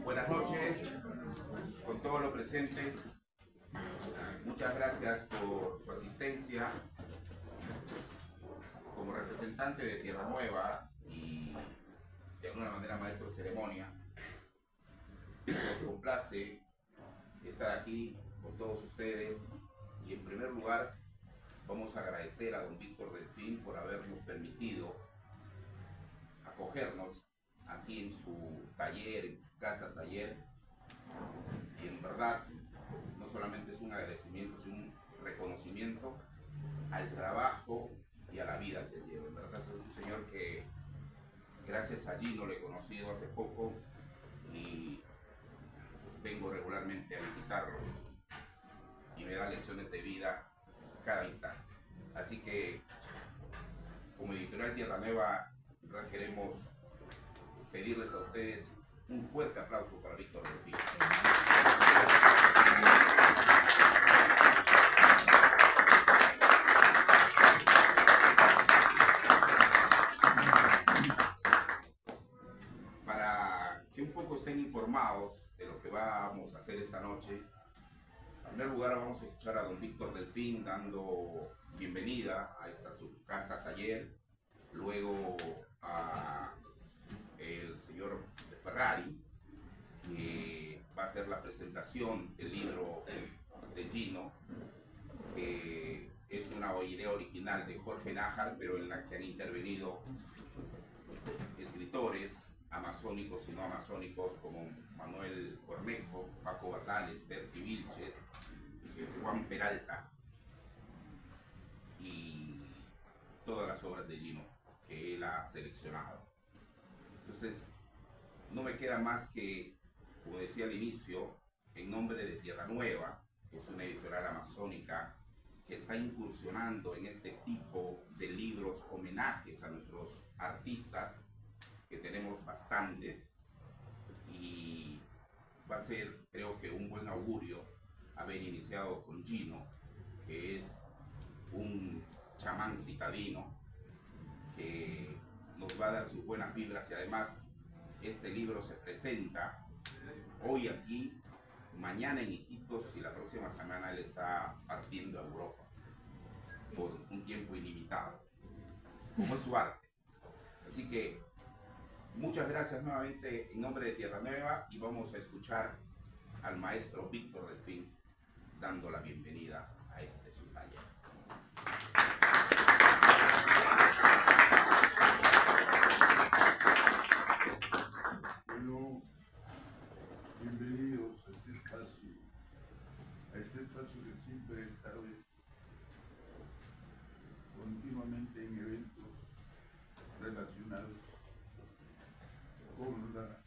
Buenas noches con todos los presentes. Muchas gracias por su asistencia. Como representante de Tierra Nueva y de alguna manera maestro de ceremonia, nos complace estar aquí con todos ustedes y en primer lugar vamos a agradecer a don Víctor Delfín por habernos permitido acogernos aquí en su taller, en su casa taller, y en verdad no solamente es un agradecimiento, es un reconocimiento al trabajo y a la vida que lleva. En verdad es un señor que gracias a Gino lo he conocido hace poco y vengo regularmente a visitarlo y me da lecciones de vida cada instante. Así que como editorial Tierra Nueva, en verdad queremos pedirles a ustedes un fuerte aplauso para Víctor Delfín. Para que un poco estén informados de lo que vamos a hacer esta noche, en primer lugar vamos a escuchar a don Víctor Delfín dando bienvenida a esta su casa taller, luego a el señor de Ferrari, que va a hacer la presentación del libro de Gino, que es una idea original de Jorge Nájar, pero en la que han intervenido escritores amazónicos y no amazónicos como Manuel Cornejo, Paco Batales, Percy Vilches, Juan Peralta y todas las obras de Gino que él ha seleccionado. Entonces, no me queda más que, como decía al inicio, en nombre de Tierra Nueva, que es una editorial amazónica que está incursionando en este tipo de libros, homenajes a nuestros artistas, que tenemos bastante, y va a ser, creo que, un buen augurio haber iniciado con Gino, que es un chamán citadino que nos va a dar sus buenas vibras, y además este libro se presenta hoy aquí, mañana en Iquitos, y la próxima semana él está partiendo a Europa por un tiempo ilimitado, como es su arte. Así que muchas gracias nuevamente en nombre de Tierra Nueva, y vamos a escuchar al maestro Víctor Delfín dando la bienvenida a este su taller. Bueno, bienvenidos a este espacio que siempre he estado continuamente en eventos relacionados con la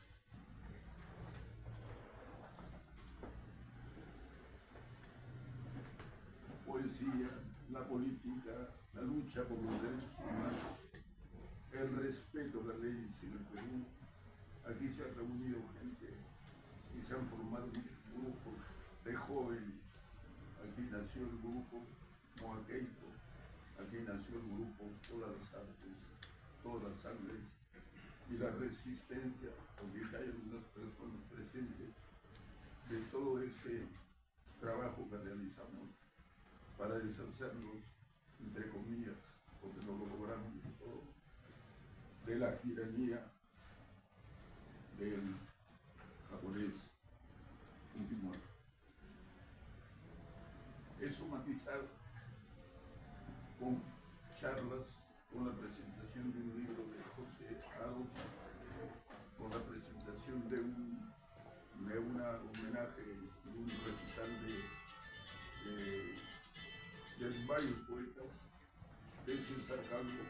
poesía, la política, la lucha por los derechos humanos, el respeto a las leyes en el Perú. Aquí se ha reunido gente y se han formado muchos grupos de jóvenes. Aquí nació el grupo Moaqueito, aquí nació el grupo Todas las Artes, Todas las Sangres y la Resistencia, porque hay algunas personas presentes de todo ese trabajo que realizamos para deshacernos, entre comillas, porque no lo logramos todo, de la tiranía del japonés Fujimori. Eso matizado con charlas, con la presentación de un libro de José Ado, con la presentación de un homenaje, de un recital de varios poetas, de César Calvo,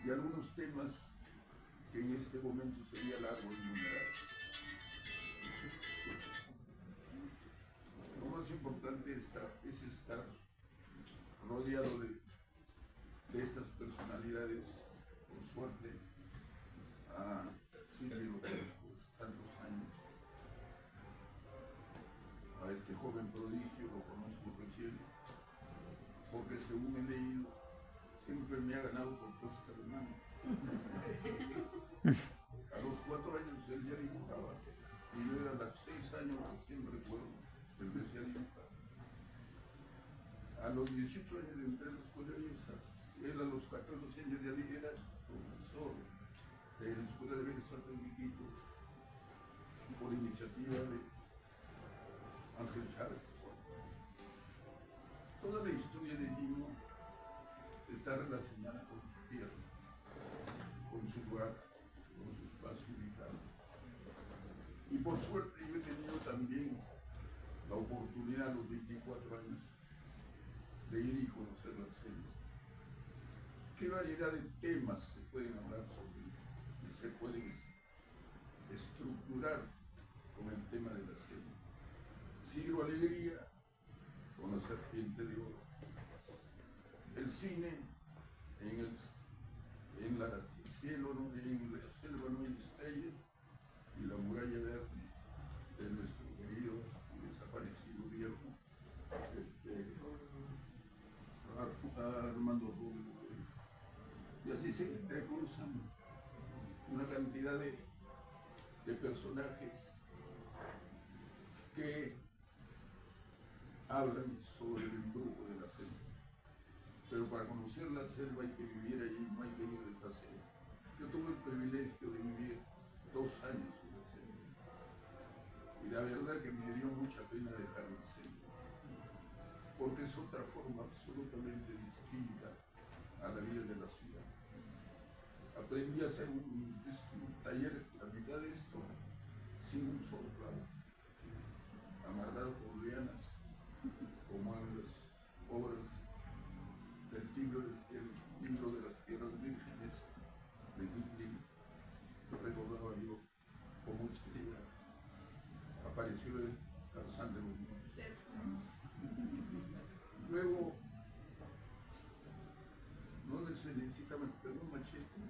y algunos temas que en este momento sería largo enumerar. Lo más importante es estar rodeado de estas personalidades. Por suerte, a Silvio lo conozco tantos años, a este joven prodigio lo conozco recién, porque según he leído, siempre me ha ganado por puesta de mano. A los 4 y yo era a los 6 años, recién recuerdo, empecé a dibujar. A los 18 años entré a la escuela de Bellas Artes. Él a los 14 años ya era profesor de la Escuela de Bellas Artes de Quito, por iniciativa de Ángel Chávez. Toda la historia de Gino está relacionada con su tierra, con su lugar, con su espacio ubicado. Y por suerte yo he tenido también la oportunidad a los 24 años de ir y conocer la selva. ¿Qué variedad de temas se pueden hablar sobre y se pueden estructurar con el tema de la selva? Siglo Alegría, con la serpiente de oro. El cine, en la cielo, en la selva no hay estrellas, y la muralla verde de nuestro querido y desaparecido viejo Armando Rubio. Y así se recursan una cantidad de personajes que hablan sobre el embrujo de la selva. Pero para conocer la selva hay que vivir allí, no hay que ir de paseo. Yo tuve el privilegio de vivir 2 años en la selva. Y la verdad que me dio mucha pena dejar la selva, porque es otra forma absolutamente distinta a la vida de la ciudad. Aprendí a hacer un taller, la mitad de esto, sin un solo clavo, amarrado por lianas, como en las obras del libro de las tierras vírgenes de Kipling. Recordaba yo cómo apareció el Tarzán de los Monos. Luego, no se necesita más que un machete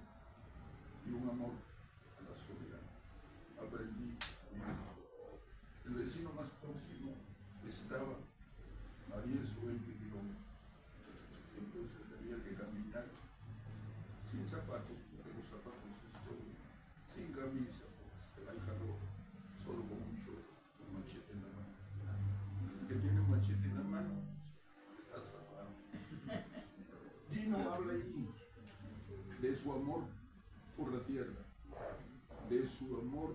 y un amor a la soledad. Aprendí a el vecino más próximo estaba a 10 o 20 kilómetros. Entonces tenía que caminar sin zapatos, porque los zapatos estoy sin camisa, pues se da el calor, solo con un short, un machete en la mano. El que tiene un machete en la mano está salvado. Gino habla ahí de su amor por la tierra, de su amor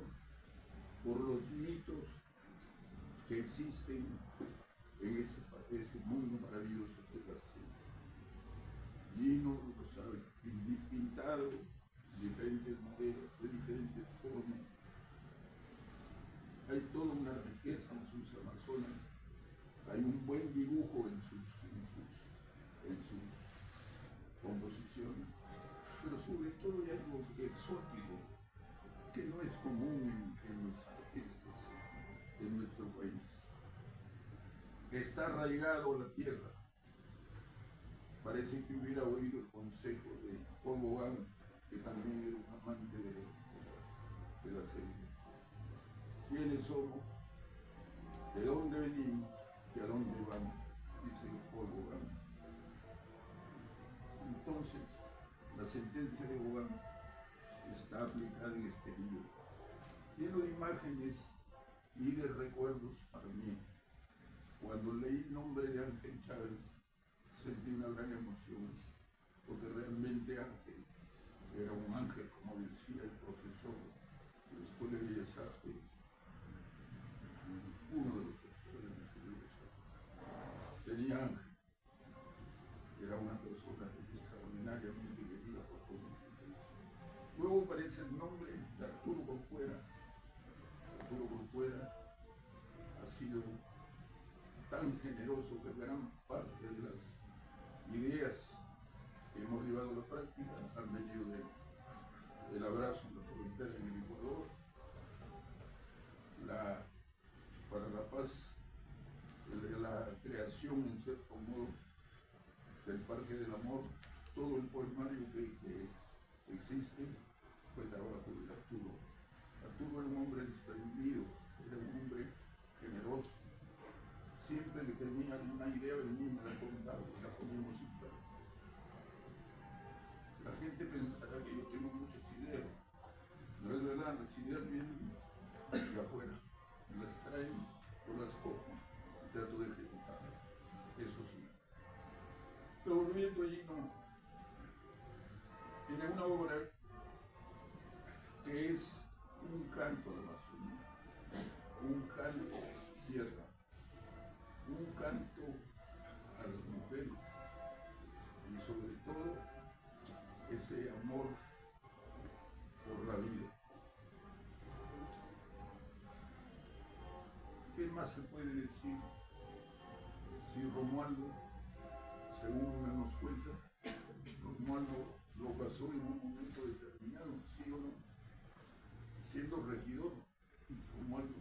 por los mitos que existen en ese mundo maravilloso que es la selva. Gino lo sabe, pintado de diferentes maneras, de diferentes formas. Hay toda una riqueza en sus Amazonas, hay un buen dibujo en sus composiciones, pero sobre todo hay algo exótico que no es común en los artistas de nuestro país. Está arraigado a la tierra. Parece que hubiera oído el consejo de Paul Gauguin, que también era un amante de la selva. ¿Quiénes somos? ¿De dónde venimos? ¿Y a dónde vamos? Dice Paul Gauguin. Entonces, la sentencia de Gauguin está aplicada en este libro, lleno de imágenes y de recuerdos para mí. Cuando leí el nombre de Ángel Chávez, sentí una gran emoción, porque realmente Ángel era un ángel, como decía el profesor de la Escuela de Bellas Artes, uno de los profesores de la Escuela de Bellas Artes. Tenía ángel, era una persona extraordinariamente querida por todos. Luego aparece el nombre de Arturo Corcuera. Arturo Corcuera ha sido tan generoso que gran parte de las ideas que hemos llevado a la práctica han venido del abrazo en la frontera en el Ecuador, para la paz, la creación en cierto modo del Parque del Amor. Todo el poemario que existe fue trabajo de Arturo. Arturo era un hombre desprendido, era un hombre generoso. Siempre que tenía alguna idea venía y me la contaba y la poníamos en práctica. La gente pensará que yo tengo muchas ideas. No es verdad, las ideas vienen de afuera, las traen o las cojo y trato de ejecutarlas, eso sí. Pero volviendo allí, no. Tiene una obra que es un canto a la Amazonía, un canto a su tierra, un canto a las mujeres y sobre todo ese amor por la vida. ¿Qué más se puede decir si Romualdo, según nos cuenta, Romualdo lo casó en un momento determinado, sí o no? Siendo regidor, Romualdo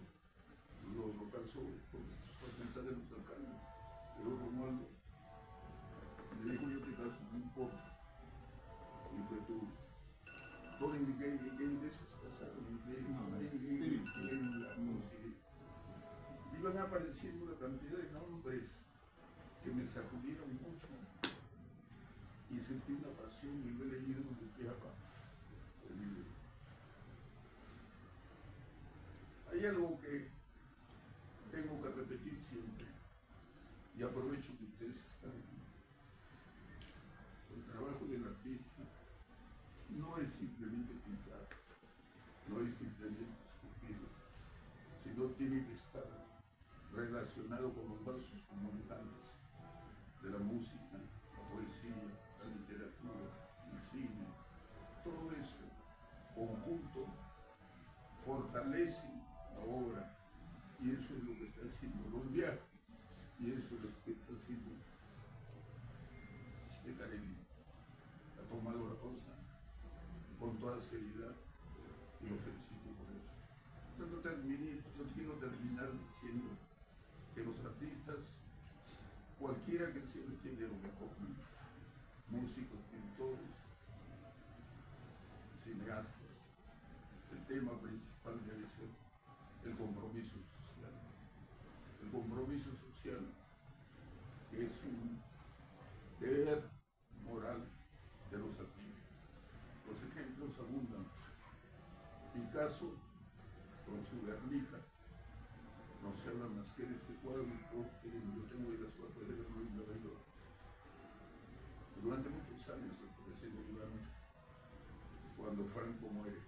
lo casó por facultad de los alcaldes, pero Romualdo le dijo: yo te caso, no importa. Y fue todo en qué iglesia se casaron, en la música. Iban apareciendo una cantidad de nombres que me sacudieron mucho y sentí una pasión y lo he leído de pie a pa el libro. Hay algo que tengo que repetir siempre y aprovecho que ustedes están aquí. El trabajo del artista no es simplemente pintar, no es simplemente esculpir, sino tiene que estar relacionado con los vasos comunicantes de la música, la poesía, la literatura, el cine. Todo eso conjunto fortalece la obra y eso es lo que está haciendo los viajes y eso es lo que está haciendo Checarelli. Ha tomado la cosa con toda seriedad y lo felicito por eso. Yo quiero terminar diciendo que los artistas, cualquiera que sea el género mejor, músicos, pintores, cineastas, el tema principal debe ser el compromiso social. El compromiso social es un deber moral de los artistas. Los ejemplos abundan. Picasso, con su Guernica, no se habla más que de ese cuadro, yo tengo la suerte de verlo en Nueva York. Durante muchos años, ese Líbano, cuando Franco muere,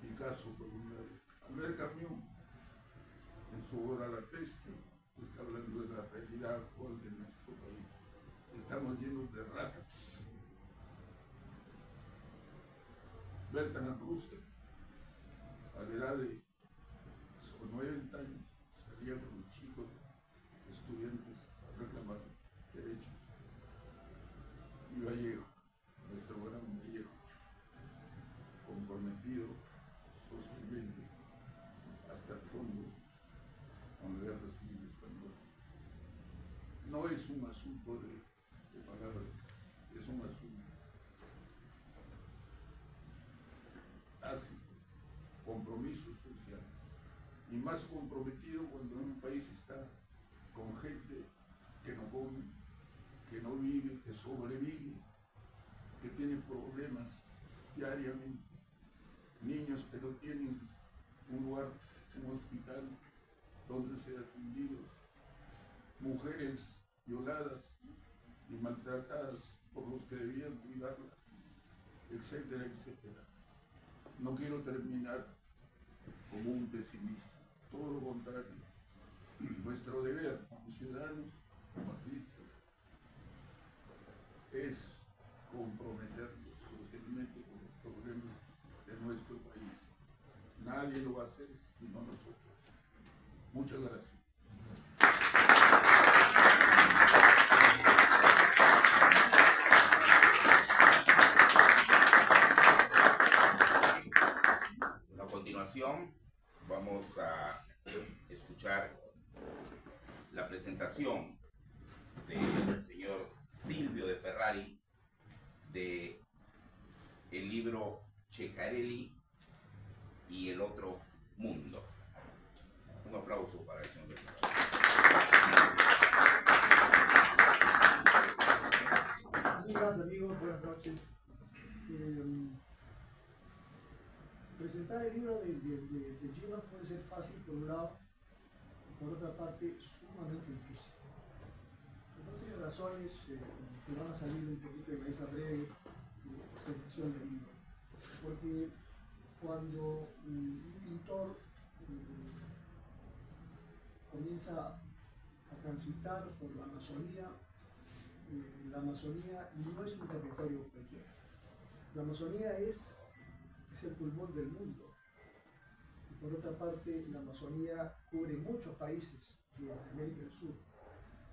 Picasso, por un lado, Albert Camus, en su obra La Peste, está hablando de la realidad actual de nuestro país. Estamos llenos de ratas. Bertrand Russell, a la edad de 90 años, salía con los chicos estudiantes a reclamar derechos. Y Vallejo, nuestro gran Vallejo, comprometido socialmente hasta el fondo con la guerra civil española. No es un asunto de palabras, es un asunto tácito, compromiso social. Y más comprometido cuando un país está con gente que no come, que no vive, que sobrevive, que tiene problemas diariamente, niños que no tienen un lugar, un hospital donde ser atendidos, mujeres violadas y maltratadas por los que debían cuidarlas, etcétera, etcétera. No quiero terminar como un pesimista, todo lo contrario. Nuestro deber como ciudadanos, como artistas, es comprometernos socialmente con los problemas de nuestro país. Nadie lo va a hacer sino nosotros. Muchas gracias. A continuación vamos a escuchar la presentación del señor Silvio De Ferrari de el libro Checarelli y el otro mundo. Un aplauso para el señor De Ferrari. Muchas gracias, amigos. Buenas noches. Presentar el libro de Gino puede ser fácil por un lado, y por otra parte sumamente difícil. Por varias razones que van a salir un poquito en esa breve presentación del libro. Porque cuando un pintor comienza a transitar por la Amazonía no es un territorio cualquiera. La Amazonía es el pulmón del mundo. Y por otra parte, la Amazonía cubre muchos países de América del Sur.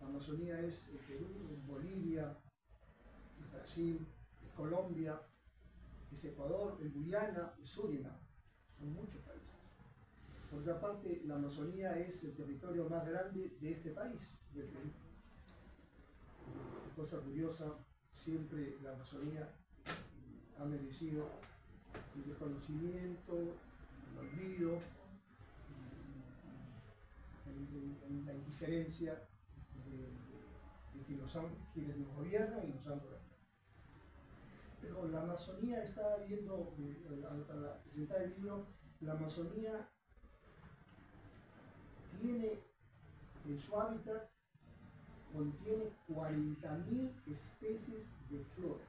La Amazonía es Perú, Bolivia, es Brasil, es Colombia, es Ecuador, es Guyana, es Surinam. Son muchos países. Por otra parte, la Amazonía es el territorio más grande de este país, del Perú. Cosa curiosa, siempre la Amazonía ha merecido el desconocimiento, el olvido, en la indiferencia de quienes nos gobiernan y nos han gobernado. Pero la Amazonía, estaba viendo al presentar el libro, la Amazonía tiene en su hábitat, contiene 40.000 especies de flora,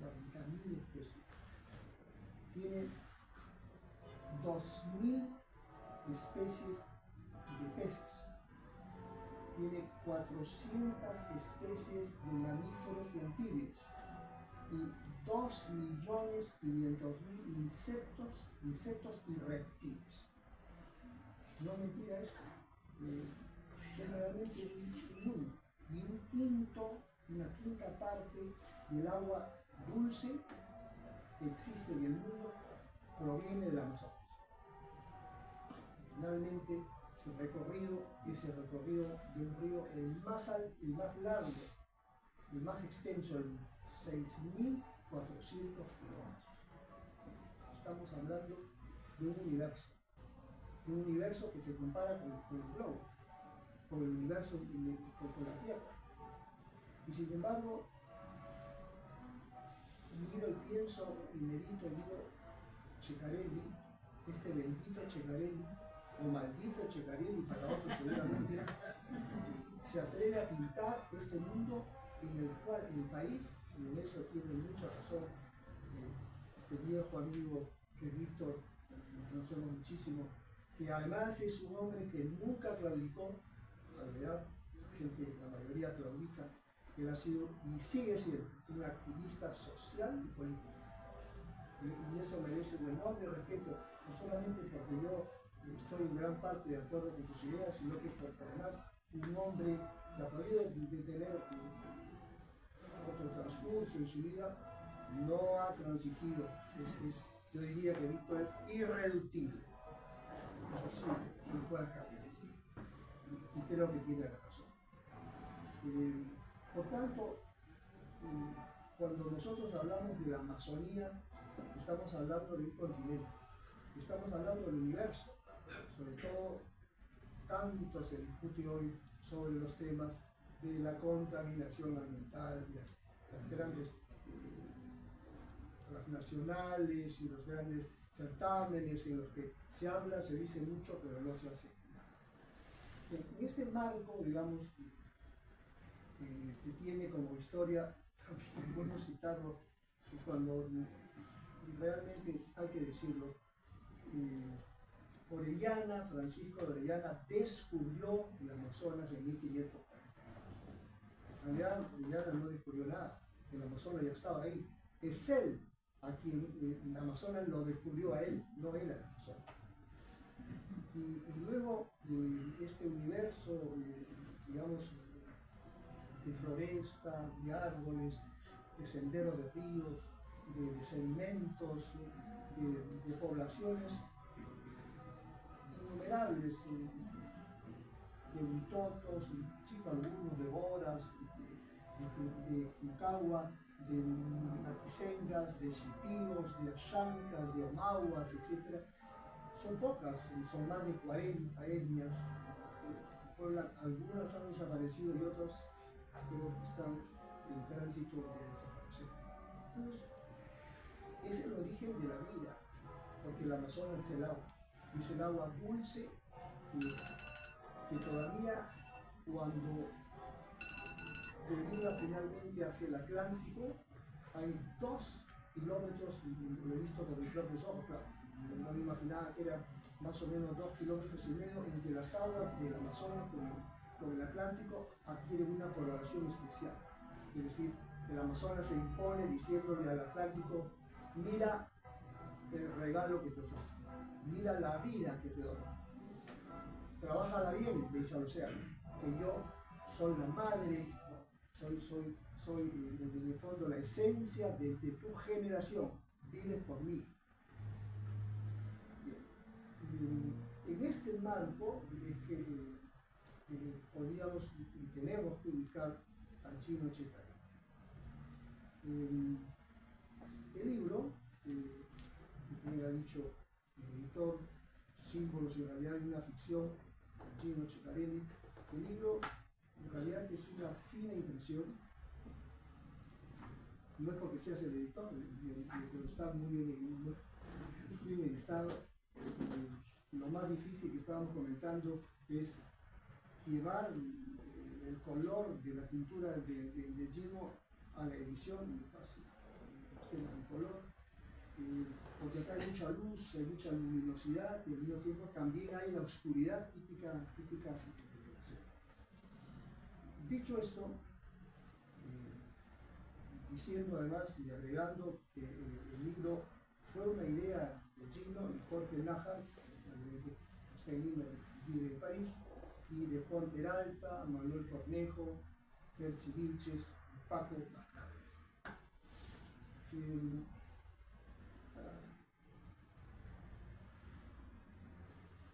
40.000 especies. Tiene 2.000 especies de peces. Tiene 400 especies de mamíferos y anfibios y 2.500.000 insectos y reptiles. No mentira esto. Es realmente un mundo. Y una quinta parte del agua dulce que existe en el mundo proviene del Amazonas. Finalmente, ese recorrido de un río, el más largo, el más extenso, el 6.400 kilómetros. Estamos hablando de un universo que se compara con el globo, con el universo, con la Tierra. Y sin embargo, miro y pienso y medito y digo, Ceccarelli, este bendito Ceccarelli, o maldito Ceccarelli para otros seguramente, se atreve a pintar este mundo en el cual el país, y en eso tiene mucha razón, este viejo amigo que es Víctor, nos conocemos muchísimo, que además es un hombre que nunca claudicó, en realidad, la mayoría claudica, él ha sido y sigue siendo un activista social y político. Y eso merece un enorme respeto, no solamente porque yo estoy en gran parte de acuerdo con sus ideas, sino que porque además un hombre que ha podido tener otro transcurso en su vida, no ha transigido. Yo diría que Víctor es irreductible. Eso sí, no puede cambiar. Y creo que tiene razón. Por tanto, cuando nosotros hablamos de la Amazonía, estamos hablando de un continente, estamos hablando del universo. Sobre todo, tanto se discute hoy sobre los temas de la contaminación ambiental, las grandes transnacionales y los grandes certámenes en los que se habla, se dice mucho, pero no se hace nada. En este marco, digamos, que tiene como historia, también es bueno citarlo, cuando realmente hay que decirlo, Francisco de Orellana descubrió el Amazonas en 1540. En realidad, Orellana no descubrió nada, el Amazonas ya estaba ahí. Es él a quien el Amazonas lo descubrió a él, no él al Amazonas. Y luego este universo, digamos, de floresta, de árboles, de senderos de ríos, de sedimentos, de poblaciones innumerables, de huitotos, cito algunos, de boras, de cucagua, de matisengas, de chipíos, de ashancas, de omauas, etc. Son pocas, son más de 40 etnias, algunas han desaparecido y otras creo que están en tránsito de desaparecer. Entonces, es el origen de la vida, porque del Amazonas es el agua. Es el agua dulce que todavía cuando deriva finalmente hacia el Atlántico hay 2 kilómetros, lo he visto con mis propios ojos, claro, no me imaginaba que era más o menos 2,5 kilómetros entre las aguas del Amazonas con el Atlántico adquieren una coloración especial. Es decir, el Amazonas se impone diciéndole al Atlántico: mira el regalo que te ofrezco, mira la vida que te doy, trabájala bien, le dice al océano, que yo soy la madre, soy en el fondo la esencia de tu generación, vives por mí. Bien. En este marco es que podríamos y tenemos que ubicar al Chino Checarén. El libro, como ha dicho el editor, símbolos y realidad de una ficción, Chino Checarén, el libro en realidad es una fina impresión. No es porque seas el editor, pero está muy bien editado. Lo más difícil que estábamos comentando es llevar el color de la pintura de Gino a la edición, muy fácil. Los temas de color, porque acá hay mucha luz, hay mucha luminosidad y al mismo tiempo también hay la oscuridad típica de la serie. Dicho esto, diciendo además y agregando que el libro fue una idea de Gino y Jorge Nájar, está en Lima, vive en París, y de Juan Peralta, Manuel Cornejo, Percy Vilches y Paco Bastardo.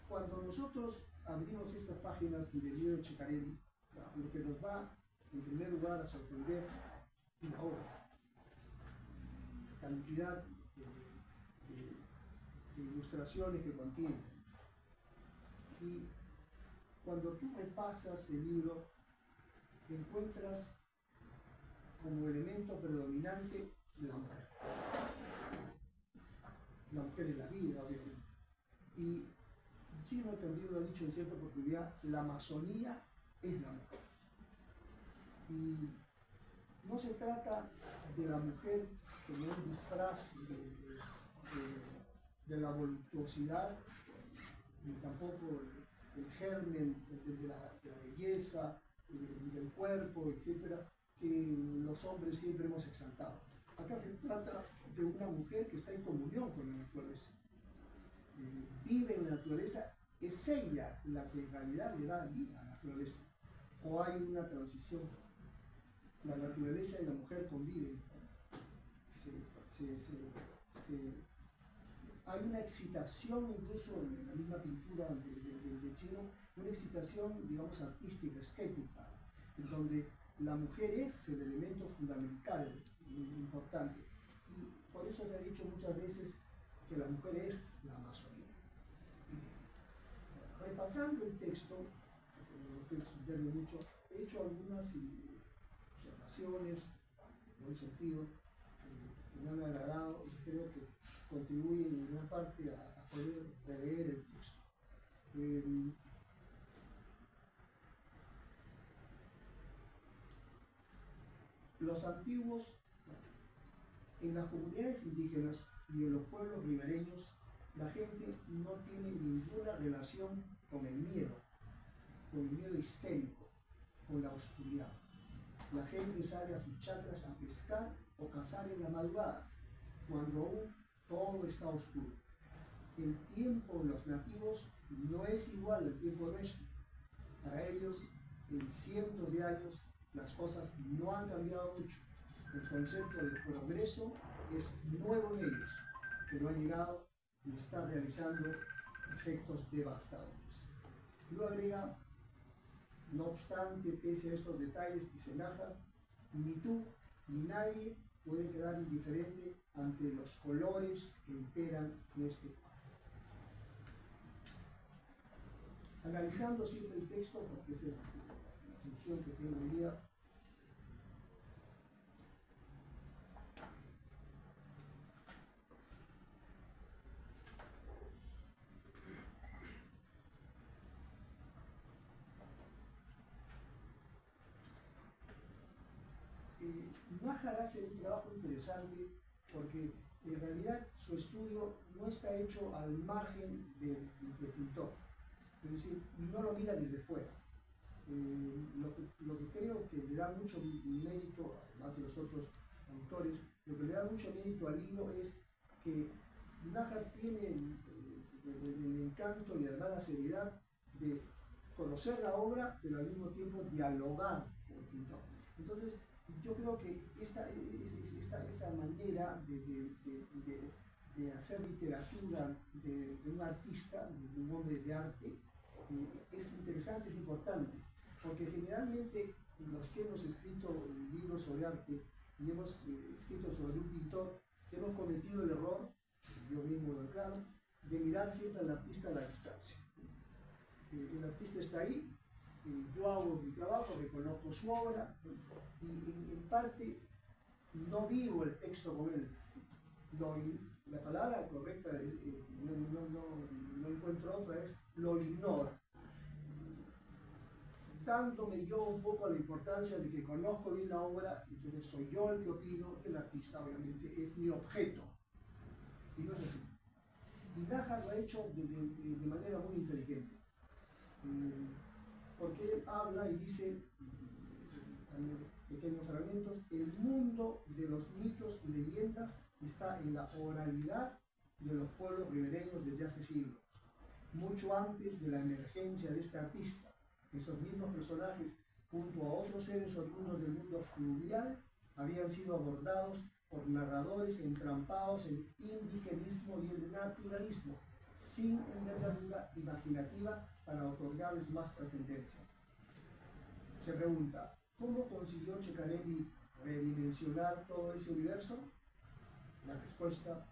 Cuando nosotros abrimos estas páginas del libro de Checarelli, lo que nos va en primer lugar a sorprender es la obra, la cantidad de ilustraciones que contiene. Y cuando tú repasas el libro, encuentras como elemento predominante la mujer. La mujer es la vida, obviamente. Y Gino también lo ha dicho en cierta oportunidad, la Amazonía es la mujer. Y no se trata de la mujer como un disfraz de la voluptuosidad, ni tampoco el germen de la belleza, del cuerpo, etcétera, que los hombres siempre hemos exaltado. Acá se trata de una mujer que está en comunión con la naturaleza. Vive en la naturaleza, es ella la que en realidad le da vida a la naturaleza. O hay una transición. La naturaleza y la mujer conviven. Hay una excitación incluso en la misma pintura de Gino, una excitación, digamos, artística, estética, en donde la mujer es el elemento fundamental, importante. Y por eso se ha dicho muchas veces que la mujer es la Amazonía. Repasando el texto, no quiero extenderme mucho, he hecho algunas observaciones en buen sentido que me han agradado y creo que contribuyen en gran parte a poder releer el texto. Los antiguos, en las comunidades indígenas y en los pueblos ribereños, la gente no tiene ninguna relación con el miedo histérico, con la oscuridad. La gente sale a sus chacras a pescar o cazar en las madrugadas, cuando aún todo está oscuro. El tiempo de los nativos no es igual al tiempo nuestro. Para ellos, en cientos de años, las cosas no han cambiado mucho. El concepto de progreso es nuevo en ellos, pero ha llegado y está realizando efectos devastadores. Y lo agrega: no obstante, pese a estos detalles, dice Nájar, ni tú ni nadie puede quedar indiferente ante los colores que imperan en este cuadro. Analizando siempre el texto, porque esa es la función que tengo hoy día, Nájar hace un trabajo interesante porque en realidad su estudio no está hecho al margen del pintor, es decir, no lo mira desde fuera. Lo que creo que le da mucho mérito, además de los otros autores, lo que le da mucho mérito al libro es que Nájar tiene el encanto y además la seriedad de conocer la obra, pero al mismo tiempo dialogar con el pintor. Entonces, yo creo que esta manera de hacer literatura de un artista, de un hombre de arte, es interesante, es importante, porque generalmente los que hemos escrito libros sobre arte y hemos escrito sobre un pintor, hemos cometido el error, yo mismo lo declaro, de mirar siempre al artista a la distancia. El artista está ahí, yo hago mi trabajo, reconozco su obra y en parte no vivo el texto con él. La palabra correcta, no encuentro otra, es lo ignoro. Dándome yo un poco a la importancia de que conozco bien la obra, entonces soy yo el que opino, el artista obviamente es mi objeto. Y no es así. Y Nájar lo ha hecho de manera muy inteligente. Porque él habla y dice, en pequeños fragmentos, el mundo de los mitos y leyendas está en la oralidad de los pueblos ribereños desde hace siglos, mucho antes de la emergencia de este artista. Esos mismos personajes, junto a otros seres oriundos del mundo fluvial, habían sido abordados por narradores entrampados en indigenismo y el naturalismo, sin envergadura imaginativa para otorgarles más trascendencia. Se pregunta, ¿cómo consiguió Ceccarelli redimensionar todo ese universo? La respuesta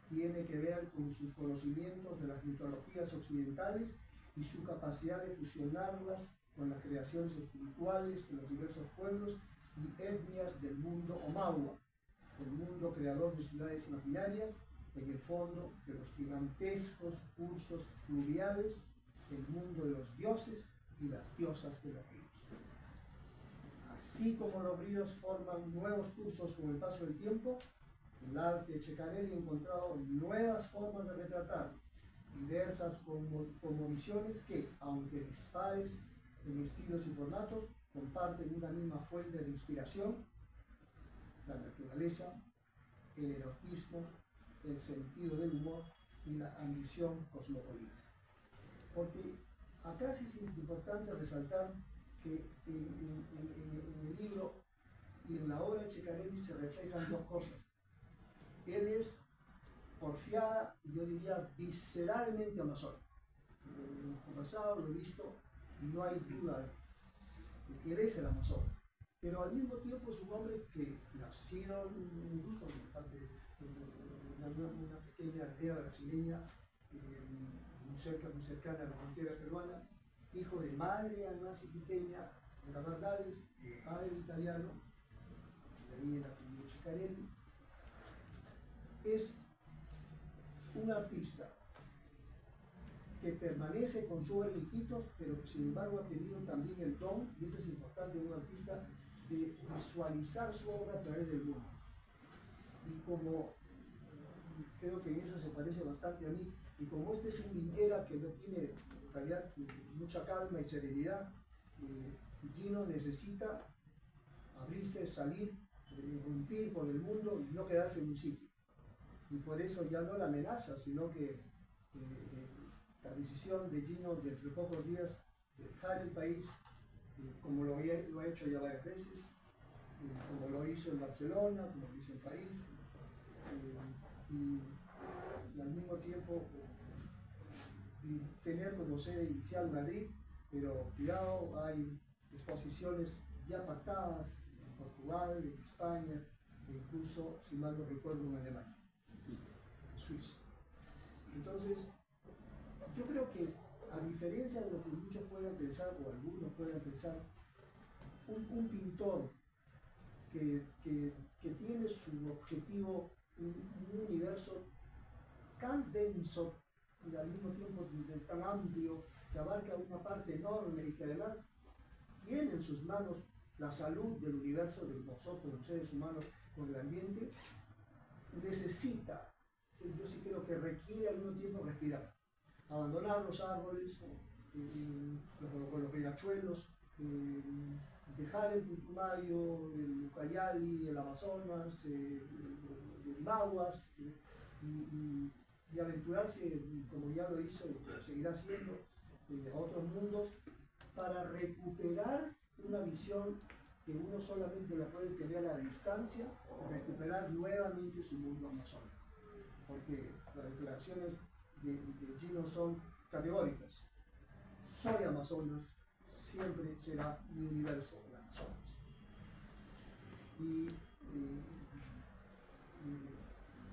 tiene que ver con sus conocimientos de las mitologías occidentales y su capacidad de fusionarlas con las creaciones espirituales de los diversos pueblos y etnias del mundo Omawa, el mundo creador de ciudades imaginarias, en el fondo de los gigantescos cursos fluviales, el mundo de los dioses y las diosas de los ríos. Así como los ríos forman nuevos cursos con el paso del tiempo, el arte de Ceccarelli ha encontrado nuevas formas de retratar, diversas como visiones que, aunque dispares en estilos y formatos, comparten una misma fuente de inspiración: la naturaleza, el erotismo, el sentido del humor y la ambición cosmopolita. Porque acá sí es importante resaltar que en el libro y en la obra de Ceccarelli se reflejan dos cosas. Él es porfiada y yo diría visceralmente amazónico. Lo he conversado, lo he visto y no hay duda de que él es el Amazon. Pero al mismo tiempo es un hombre que nació incluso en una pequeña aldea brasileña muy cercana a la frontera peruana, hijo de madre además iquiteña, de las Bardales, de padre italiano, de ahí el apellido Ceccarelli. Es un artista que permanece con su obra en Iquitos, pero que sin embargo ha tenido también el don, y esto es importante en un artista, de visualizar su obra a través del mundo. Y como creo que en eso se parece bastante a mí, y como este es un Linguera que no tiene en realidad mucha calma y serenidad, Gino necesita abrirse, salir, irrumpir por el mundo y no quedarse en un sitio. Y por eso ya no la amenaza, sino que la decisión de Gino de entre pocos días de dejar el país, como lo ha hecho ya varias veces, como lo hizo en Barcelona, como lo hizo en París, y al mismo tiempo tener como sede inicial Madrid, pero cuidado, hay exposiciones ya pactadas en Portugal, en España, e incluso, si mal no recuerdo, en Alemania, en Suiza. Entonces, yo creo que, a diferencia de lo que muchos puedan pensar, o algunos puedan pensar, un pintor que tiene su objetivo un universo tan denso y al mismo tiempo tan amplio, que abarca una parte enorme y que además tiene en sus manos la salud del universo, de nosotros, los seres humanos, con el ambiente, necesita, yo sí creo que requiere al mismo tiempo respirar. Abandonar los árboles, los riachuelos, dejar el Putumayo, el Ucayali, el Amazonas, el Maguas, y aventurarse, como ya lo hizo y lo seguirá haciendo, a otros mundos, para recuperar una visión que uno solamente la puede tener a la distancia, recuperar nuevamente su mundo amazónico. Porque las declaraciones de Gino son categóricas. Soy Amazonas, siempre será mi universo, el Amazonas. Y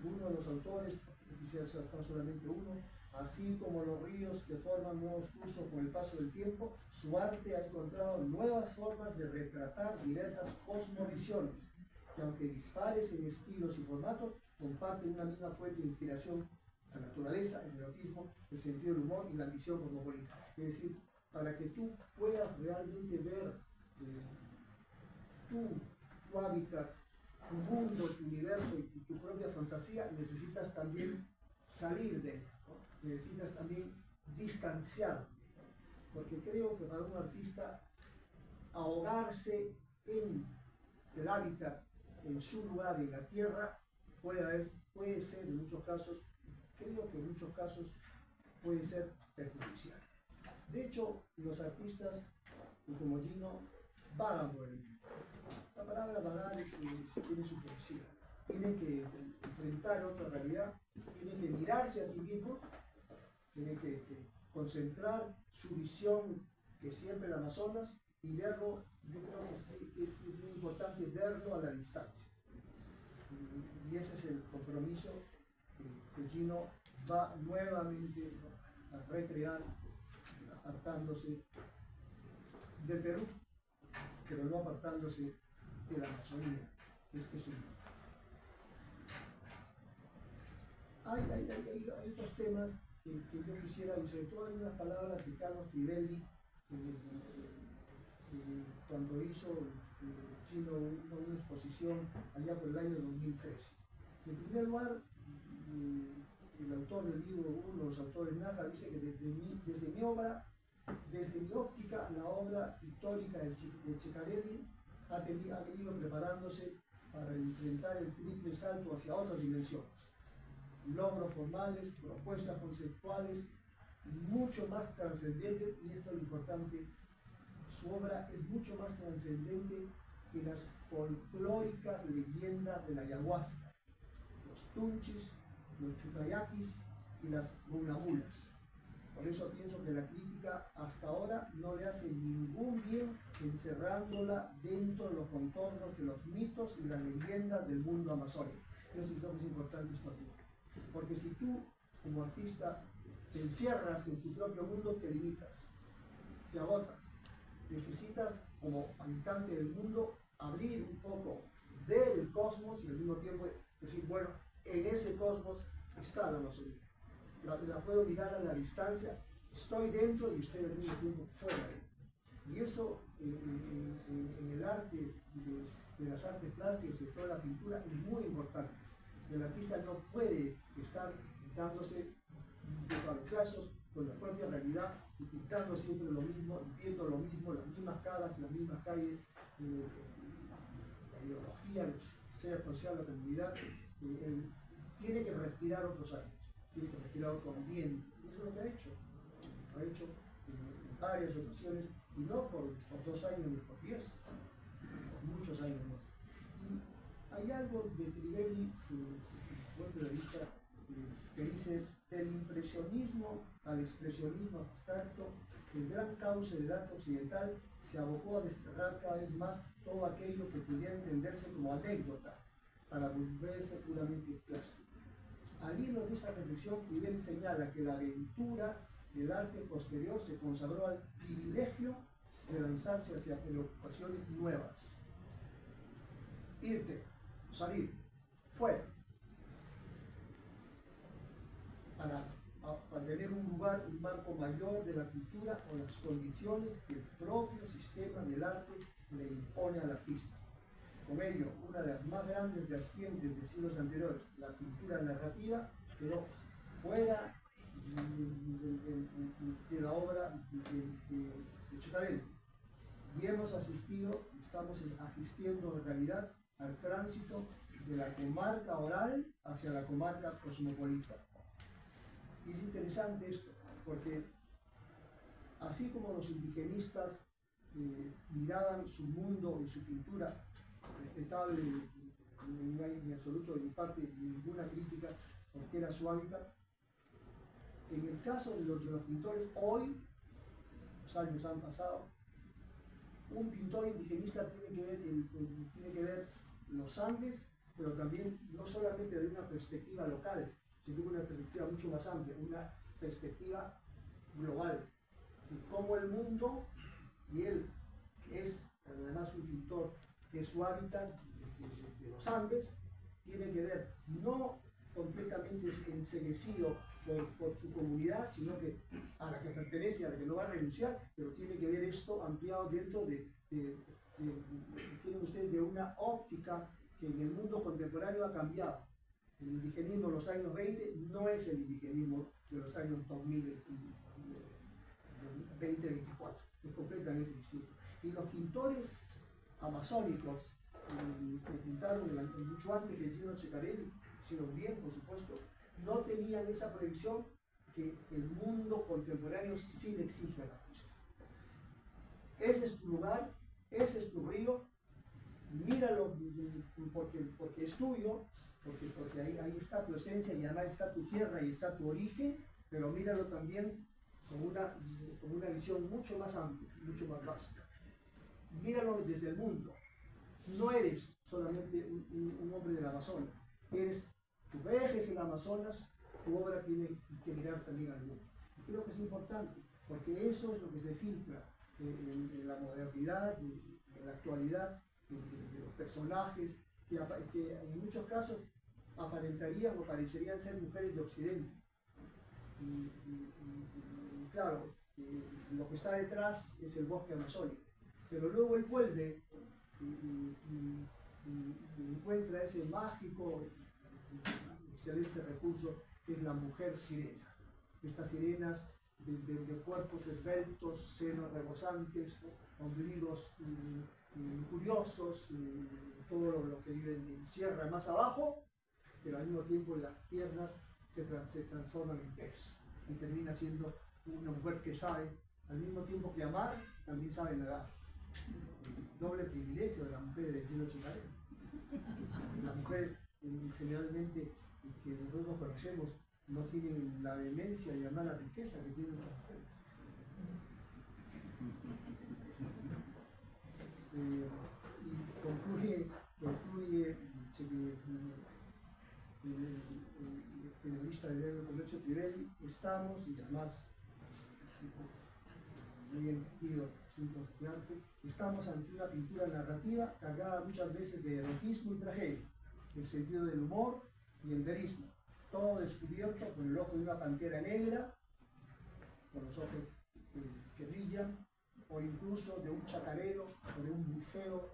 uno de los autores, quisiera sacar solamente uno, así como los ríos que forman nuevos cursos con el paso del tiempo, su arte ha encontrado nuevas formas de retratar diversas cosmovisiones, que aunque dispares en estilos y formatos, comparten una misma fuente de inspiración: la naturaleza, el erotismo, el sentido del humor y la ambición cosmopolita. Es decir, para que tú puedas realmente ver tu hábitat, tu mundo, tu universo y tu propia fantasía, necesitas también salir de ella, ¿no? Necesitas también distanciarte, porque creo que para un artista ahogarse en el hábitat, en su lugar, en la tierra, puede ser en muchos casos, creo que en muchos casos puede ser perjudicial. De hecho, los artistas como Gino vagan por el mundo. La palabra vagar tiene su poesía. Tienen que enfrentar otra realidad, tienen que mirarse a sí mismos, tienen que concentrar su visión, que siempre el Amazonas, y verlo. Yo creo que es muy importante verlo a la distancia. Y ese es el compromiso que Gino va nuevamente a recrear, apartándose del Perú, pero no apartándose de la Amazonía, que es un... Hay otros temas que yo quisiera, y sobre todo hay unas palabras de Carlos Crivelli, cuando hizo Gino una exposición allá por el año 2013. En primer lugar, el autor del libro, uno de los autores, Naja, dice que desde mi obra, desde mi óptica, la obra histórica de Ceccarelli ha venido preparándose para enfrentar el triple salto hacia otras dimensiones. Logros formales, propuestas conceptuales, mucho más trascendentes, y esto es lo importante, su obra es mucho más trascendente que las folclóricas leyendas de la ayahuasca, los tunchis, los chutayakis y las munamulas. Por eso pienso que la crítica hasta ahora no le hace ningún bien encerrándola dentro de los contornos de los mitos y las leyendas del mundo amazónico. Yo sí creo que es importante esto aquí. Porque si tú, como artista, te encierras en tu propio mundo, te limitas, te agotas. Necesitas, como habitante del mundo, abrir un poco, ver el cosmos y al mismo tiempo decir, bueno, en ese cosmos está la Amazonía. La puedo mirar a la distancia, estoy dentro y estoy al mismo tiempo fuera de ella. Y eso en el arte, de las artes plásticas y de toda la pintura, es muy importante. El artista no puede estar dándose de cabezazos con la propia realidad y pintando siempre lo mismo, viendo lo mismo, las mismas caras, las mismas calles, la ideología, el ser social, la comunidad. Tiene que respirar otros aires, tiene que respirar otro ambiente. Y eso es lo que ha hecho. Lo ha hecho en varias ocasiones, y no por 2 años ni por 10, por muchos años más. Y hay algo de Crivelli, desde mi punto de vista, que dice: del impresionismo al expresionismo abstracto, el gran cauce del arte occidental se abocó a desterrar cada vez más todo aquello que pudiera entenderse como anécdota para volverse puramente plástico. Al hilo de esta reflexión, Crivelli señala que la aventura del arte posterior se consagró al privilegio de lanzarse hacia preocupaciones nuevas. Irte, salir, fuera, para tener un lugar, un marco mayor de la cultura o las condiciones que el propio sistema del arte le impone al artista. Con ello, una de las más grandes vertientes de siglos anteriores, la pintura narrativa, quedó fuera de la obra de Ceccarelli. Y hemos asistido, estamos asistiendo en realidad al tránsito de la comarca oral hacia la comarca cosmopolita. Y es interesante esto, porque así como los indigenistas miraban su mundo y su pintura, respetable, no hay en absoluto de mi parte ninguna crítica, porque era su hábitat, en el caso de los pintores, hoy, los años han pasado, un pintor indigenista tiene que ver los Andes, pero también no solamente de una perspectiva local, sino una perspectiva mucho más amplia, una perspectiva global. Como el mundo, y él es además un pintor de su hábitat, de los Andes, tiene que ver no completamente enceguecido por su comunidad, sino que a la que pertenece, a la que no va a renunciar, pero tiene que ver esto ampliado dentro tienen ustedes, de una óptica que en el mundo contemporáneo ha cambiado. El indigenismo de los años 20 no es el indigenismo de los años 2024, es completamente distinto. Y los pintores amazónicos que pintaron mucho antes que Gino Ceccarelli, hicieron bien, por supuesto, no tenían esa proyección que el mundo contemporáneo sí le exige al artista. Ese es tu lugar, ese es tu río, míralo porque es tuyo, porque ahí está tu esencia y además está tu tierra y está tu origen, pero míralo también con una visión mucho más amplia, mucho más vasta. Míralo desde el mundo. No eres solamente un hombre del Amazonas, tu eje es el Amazonas, tu obra tiene que mirar también al mundo. Y creo que es importante, porque eso es lo que se filtra en la modernidad, en la actualidad, de los personajes, que en muchos casos aparentarían o parecerían ser mujeres de Occidente. Y claro, lo que está detrás es el bosque amazónico. Pero luego él vuelve y encuentra ese mágico, excelente recurso que es la mujer sirena. Estas sirenas de cuerpos esbeltos, senos rebosantes, ombligos curiosos, todo lo que vive en sierra más abajo, pero al mismo tiempo las piernas se transforman en pez y termina siendo una mujer que sabe, al mismo tiempo que amar, también sabe nadar. Doble privilegio de las mujeres de Gino Ceccarelli. Las mujeres generalmente que nosotros conocemos no tienen la vehemencia y además la riqueza que tienen las mujeres. Y concluye el periodista de Comercio Trivelli, estamos, y además muy entendido asuntos de arte, estamos ante una pintura narrativa cargada muchas veces de erotismo y tragedia, el sentido del humor y el verismo, todo descubierto con el ojo de una pantera negra, con los ojos que brillan, o incluso de un chacarero o de un bufeo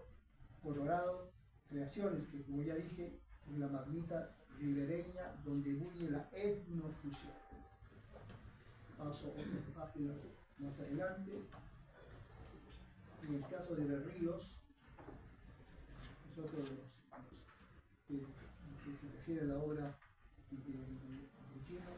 colorado, creaciones que, como ya dije, en la marmita ribereña donde bulle la etnofusión. Paso otras páginas más adelante. En el caso de Berríos, es otro de los que se refiere a la obra de Gino.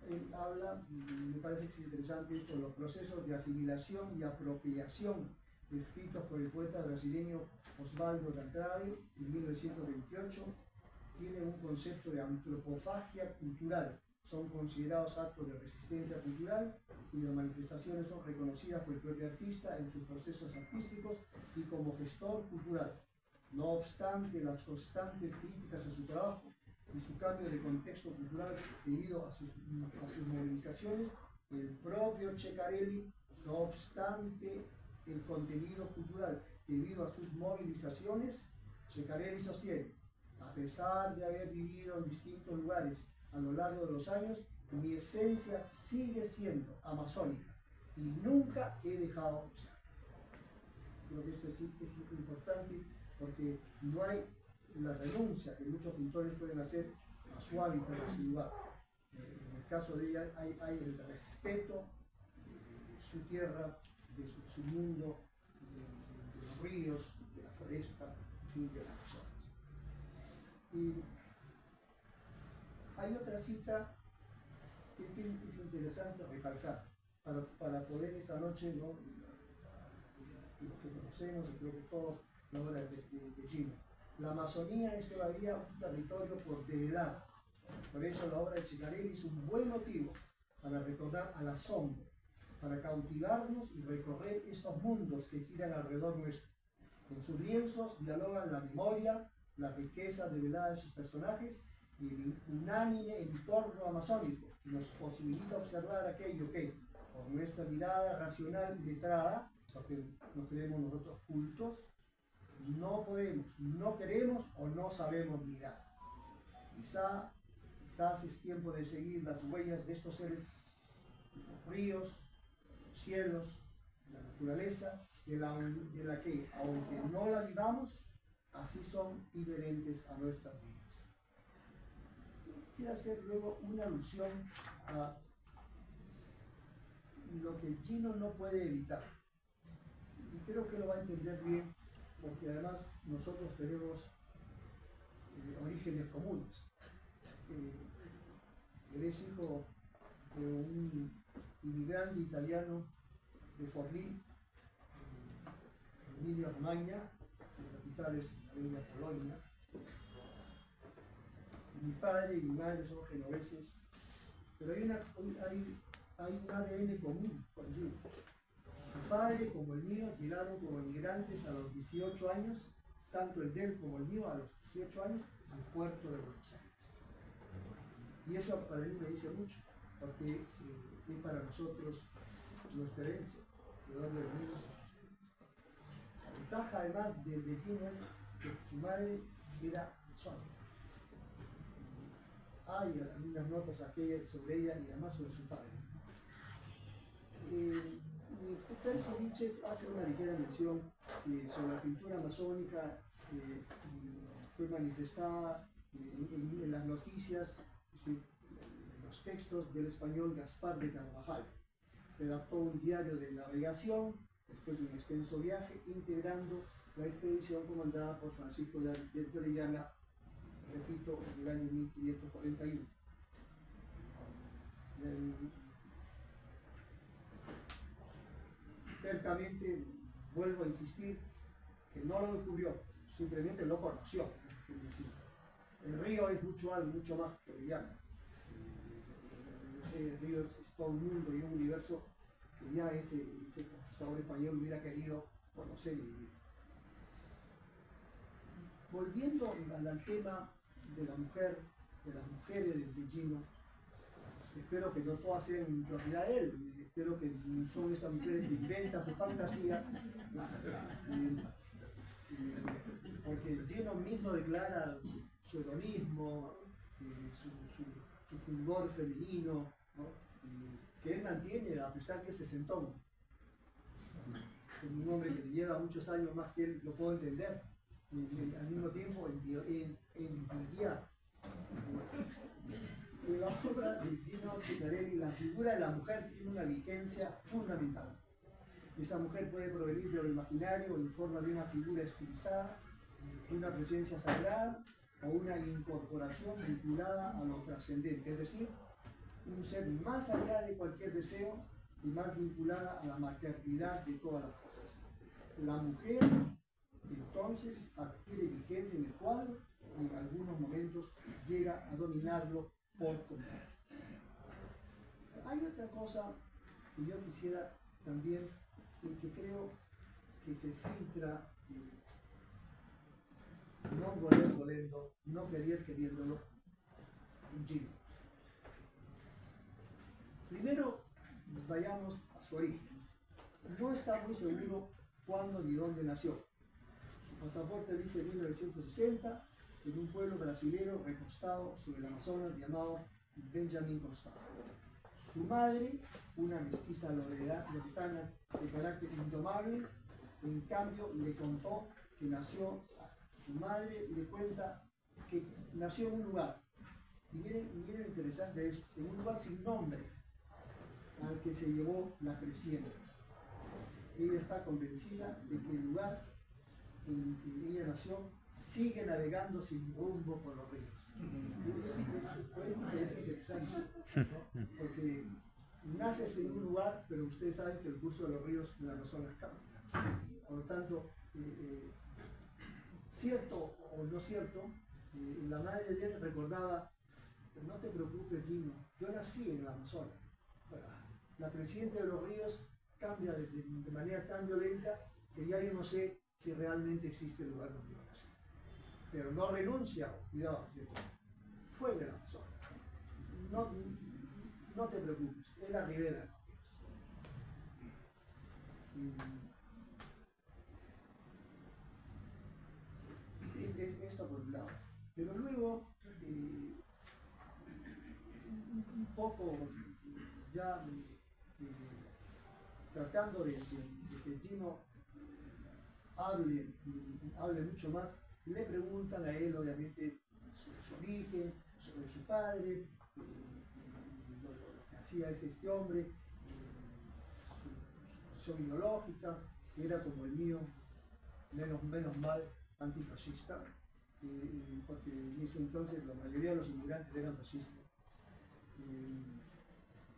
Él habla, me parece que es interesante esto, los procesos de asimilación y apropiación descritos por el poeta brasileño Osvaldo de Andrade en 1928. Tiene un concepto de antropofagia cultural. Son considerados actos de resistencia cultural cuyas manifestaciones son reconocidas por el propio artista en sus procesos artísticos y como gestor cultural. No obstante las constantes críticas a su trabajo y su cambio de contexto cultural debido a sus movilizaciones, el propio Ceccarelli, no obstante el contenido cultural debido a sus movilizaciones, Ceccarelli sostiene, a pesar de haber vivido en distintos lugares a lo largo de los años, mi esencia sigue siendo amazónica y nunca he dejado de ser. Creo que esto es importante porque no hay la renuncia que muchos pintores pueden hacer a su hábitat, a su lugar. En el caso de ella hay el respeto de su tierra, de su mundo, de los ríos, de la foresta, en fin, de las personas. Y hay otra cita que es interesante recalcar para poder esta noche, ¿no? Los que conocemos, y creo que todos, la obra de Gino. La Amazonía es todavía un territorio por develar. Por eso la obra de Ceccarelli es un buen motivo para recordar al asombro, para cautivarnos y recorrer estos mundos que giran alrededor nuestro. En sus lienzos dialogan la memoria, la riqueza develada de sus personajes y el unánime entorno amazónico que nos posibilita observar aquello que, por nuestra mirada racional y letrada, porque nos creemos nosotros cultos, no podemos, no queremos o no sabemos mirar. Quizás es tiempo de seguir las huellas de estos seres, los ríos, los cielos, la naturaleza, de la que, aunque no la vivamos, así son inherentes a nuestras vidas. Quisiera hacer luego una alusión a lo que Gino no puede evitar. Y creo que lo va a entender bien, porque además nosotros tenemos orígenes comunes. Él es hijo de un inmigrante italiano de Forlì, Emilia Romagna, la capital es la bella Polonia. Mi padre y mi madre son genoveses, pero hay un ADN común con Gino. Su padre como el mío llegaron como inmigrantes a los 18 años, tanto el de él como el mío a los 18 años, al puerto de Buenos Aires. Y eso para mí me dice mucho, porque es para nosotros nuestra herencia, de donde venimos. La ventaja además de Gino es que su madre era amazónica. Hay algunas notas sobre ella y además sobre su padre. Percy hace una ligera mención sobre la pintura amazónica fue manifestada en las noticias, en los textos del español Gaspar de Carvajal. Redactó un diario de navegación después de un extenso viaje, integrando la expedición comandada por Francisco de Orellana, repito, en el año 1541. Tercamente, vuelvo a insistir, que no lo descubrió, simplemente lo conoció. El río es mucho más que Orellana. El río es todo un mundo y un universo que ya ese conquistador español hubiera querido conocer y vivir. Volviendo al tema de la mujer, de las mujeres de Gino, espero que no todas sean propiedad de él, espero que son estas mujeres que inventan su fantasía, porque Gino mismo declara su heroísmo, su fulgor femenino, ¿no? Que él mantiene a pesar que es sesentón. Como un hombre que le lleva muchos años más que él, lo puedo entender, y al mismo tiempo envidiar. En la obra de Gino Ceccarelli, la figura de la mujer tiene una vigencia fundamental. Esa mujer puede provenir de lo imaginario en forma de una figura estilizada, una presencia sagrada o una incorporación vinculada a lo trascendente, es decir, un ser más allá de cualquier deseo y más vinculada a la maternidad de todas las cosas. La mujer entonces adquiere vigencia en el cuadro y en algunos momentos llega a dominarlo por completo. Hay otra cosa que yo quisiera también, y que creo que se filtra, no voler volendo, no querer queriéndolo, en Gino. Primero, vayamos a su origen. No está muy seguro cuándo ni dónde nació. Su pasaporte dice 1960, en un pueblo brasilero recostado sobre el Amazonas llamado Benjamin Constant. Su madre, una mestiza loretana de carácter indomable, en cambio le contó que nació, su madre le cuenta que nació en un lugar, y miren lo interesante es, en un lugar sin nombre, al que se llevó la creciente. Ella está convencida de que el lugar en que ella nació sigue navegando sin rumbo por los ríos. Es interesante, ¿no? Porque naces en un lugar, pero ustedes saben que el curso de los ríos de la Amazonas cambia. Por lo tanto, cierto o no cierto, la madre de ella recordaba, no te preocupes, Gino, yo nací en el Amazonas. La creciente de los ríos cambia de manera tan violenta que ya yo no sé si realmente existe el lugar donde yo nací. Pero no renuncia, cuidado, fue del Amazonas. No te preocupes, es la ribera de los ríos. Esto por un lado. Pero luego, un poco ya tratando de que Gino hable mucho más, le preguntan a él, obviamente, su origen, sobre su padre, lo que hacía este hombre, su posición ideológica, que era como el mío, menos mal antifascista, porque en ese entonces la mayoría de los inmigrantes eran fascistas.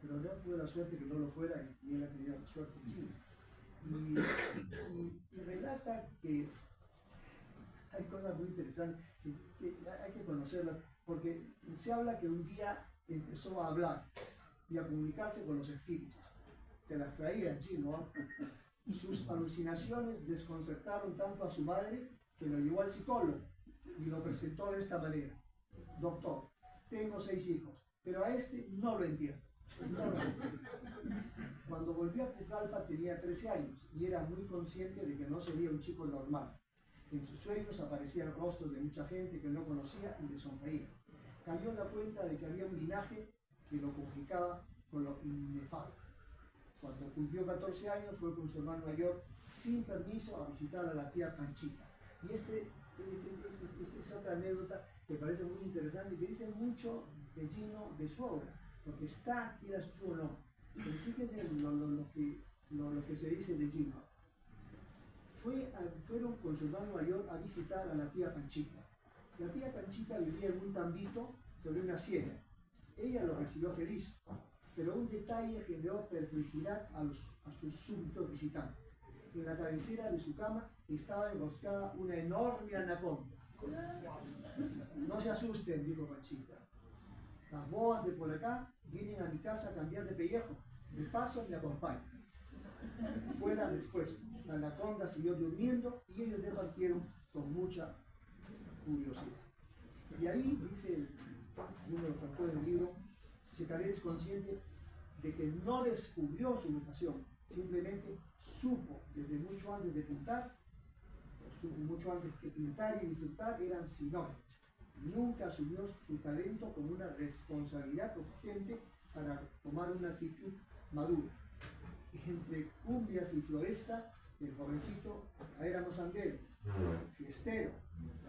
Pero yo tuve la suerte que no lo fuera y él ha tenido la suerte en Chile. Y relata que hay cosas muy interesantes que hay que conocerlas, porque se habla que un día empezó a hablar y a comunicarse con los espíritus. Te las traía Gino, y sus alucinaciones desconcertaron tanto a su madre que lo llevó al psicólogo y lo presentó de esta manera: doctor, tengo 6 hijos, pero a este no lo entiendo. Cuando volvió a Pucallpa tenía 13 años y era muy consciente de que no sería un chico normal. En sus sueños aparecían rostros de mucha gente que no conocía y le sonreía. Cayó en la cuenta de que había un linaje que lo complicaba con lo inefable. Cuando cumplió 14 años fue con su hermano mayor sin permiso a visitar a la tía Panchita. Y esta es otra anécdota que parece muy interesante y que dice mucho de Gino, de su obra, porque está, quieras tú o no. Pero fíjense lo que se dice de Gino. Fueron con su hermano mayor a visitar a la tía Panchita. La tía Panchita vivía en un tambito sobre una siena. Ella lo recibió feliz, pero un detalle generó perplejidad a sus súbditos visitantes. En la cabecera de su cama estaba emboscada una enorme anaconda. No se asusten, dijo Panchita. Las boas de por acá vienen a mi casa a cambiar de pellejo. De paso me acompañan. Fue la respuesta. La anaconda siguió durmiendo y ellos departieron con mucha curiosidad. Y ahí dice uno de los autores del libro, Chacarelli es consciente de que no descubrió su vocación, simplemente supo desde mucho antes de pintar, mucho antes que pintar y disfrutar eran sinónimos. Nunca asumió su talento como una responsabilidad urgente para tomar una actitud madura. Entre cumbias y floresta, el jovencito era mozanguero, fiestero,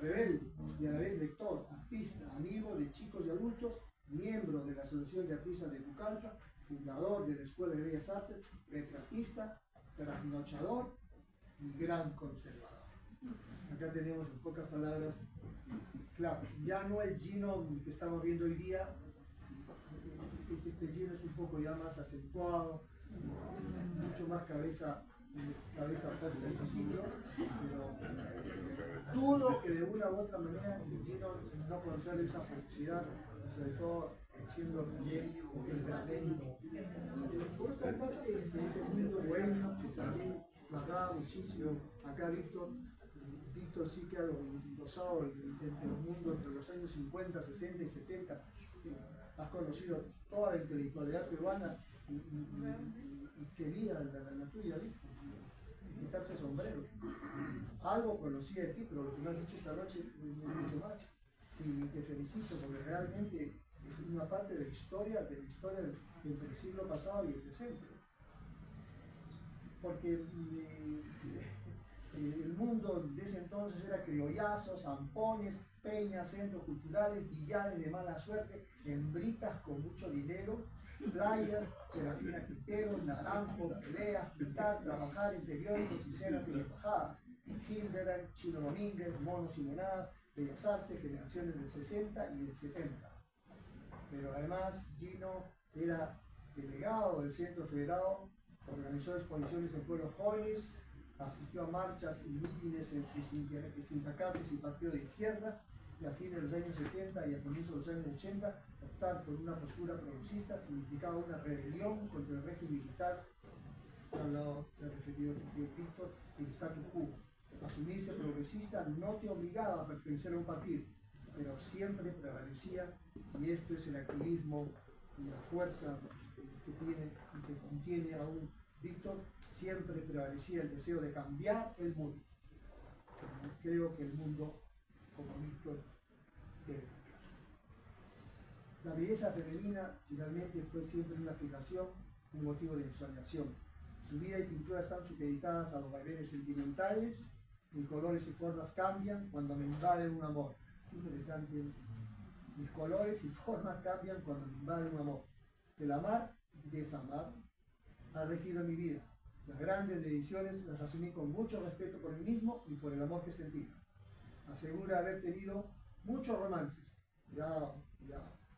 rebelde y a la vez lector, artista, amigo de chicos y adultos, miembro de la Asociación de Artistas de Pucallpa, fundador de la Escuela de Bellas Artes, retratista, trasnochador y gran conservador. Acá tenemos en pocas palabras, claro, ya no el Gino que estamos viendo hoy día, este Gino es un poco ya más acentuado, mucho más cabeza fuerte del sitio, pero dudo que de una u otra manera el Gino no conserve esa felicidad, sobre todo siendo también el temperamento. Por otra parte, es muy bueno, que también lo agrada muchísimo. Acá Víctor sí que ha gozado entre los mundos entre los años 50, 60 y 70. Has conocido toda la intelectualidad peruana y querida la tuya, Víctor. Quitarse el sombrero. Algo conocía de ti, pero lo que me has dicho esta noche es mucho más. Y te felicito porque realmente es una parte de la historia entre el siglo pasado y el presente. Porque el mundo de ese entonces era criollazos, zampones, peñas, centros culturales, billares de mala suerte, hembritas con mucho dinero, playas, Serafina Quintero, Naranjo, peleas, pintar, trabajar en periódicos y cenas en embajadas, Hildebrand, Chino Domínguez, monos y monadas, Bellas Artes, generaciones del 60 y del 70. Pero además Gino era delegado del Centro Federado, organizó exposiciones en pueblos jóvenes, asistió a marchas y mítines entre sindicatos y partidos de izquierda, y a fines de los años 70 y a comienzos de los años 80, optar por una postura progresista significaba una rebelión contra el régimen militar, se ha referido Víctor, y el status quo. Asumirse progresista no te obligaba a pertenecer a un partido, pero siempre prevalecía, y esto es el activismo y la fuerza que tiene y que contiene aún Víctor, siempre prevalecía el deseo de cambiar el mundo. Creo que el mundo, como Víctor, debe cambiar. La belleza femenina finalmente fue siempre una fijación, un motivo de ensoñación. Su vida y pintura están supeditadas a los vaivenes sentimentales, mis colores y formas cambian cuando me invade un amor. Es interesante, mis colores y formas cambian cuando me invade un amor. El amar y desamar ha regido mi vida. Las grandes decisiones las asumí con mucho respeto por mí mismo y por el amor que sentía. Asegura haber tenido muchos romances,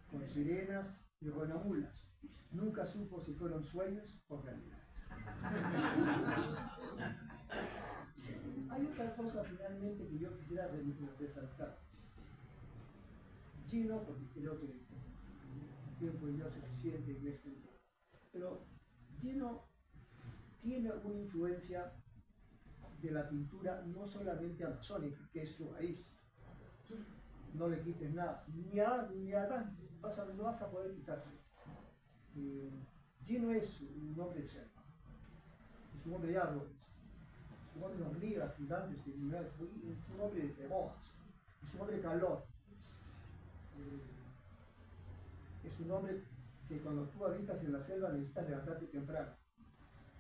con sirenas y ruenamulas. Nunca supo si fueron sueños o realidades. Hay otra cosa finalmente que yo quisiera resaltar. Gino, porque creo que el tiempo es ya suficiente y me he extendido, pero Gino tiene una influencia de la pintura no solamente amazónica, que es su raíz. No le quites nada, ni además no vas a poder quitarse. Gino es un hombre de selva, es un hombre de árboles, es un hombre de hormigas gigantes, es un hombre de boas, es un hombre de calor. Es un hombre que cuando tú habitas en la selva necesitas levantarte temprano.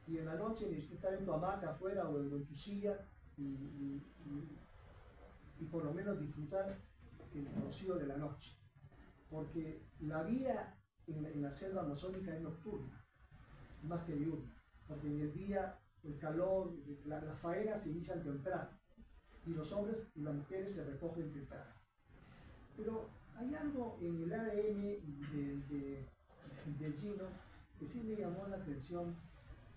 Y en la noche necesitas estar en tu hamaca afuera o en tu silla y por lo menos disfrutar el rocío de la noche. Porque la vida en la selva amazónica es nocturna, más que diurna. Porque en el día el calor, las faenas se inician temprano y los hombres y las mujeres se recogen temprano. Pero hay algo en el ADN de Gino que sí me llamó la atención,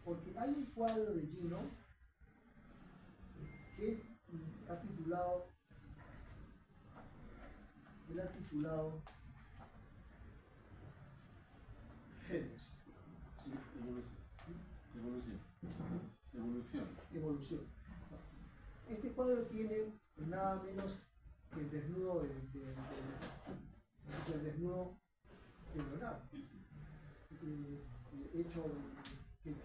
porque hay un cuadro de Gino que ha titulado Génesis. Sí, Evolución. Este cuadro tiene nada menos que el desnudo el desnudo de Leonardo, hecho que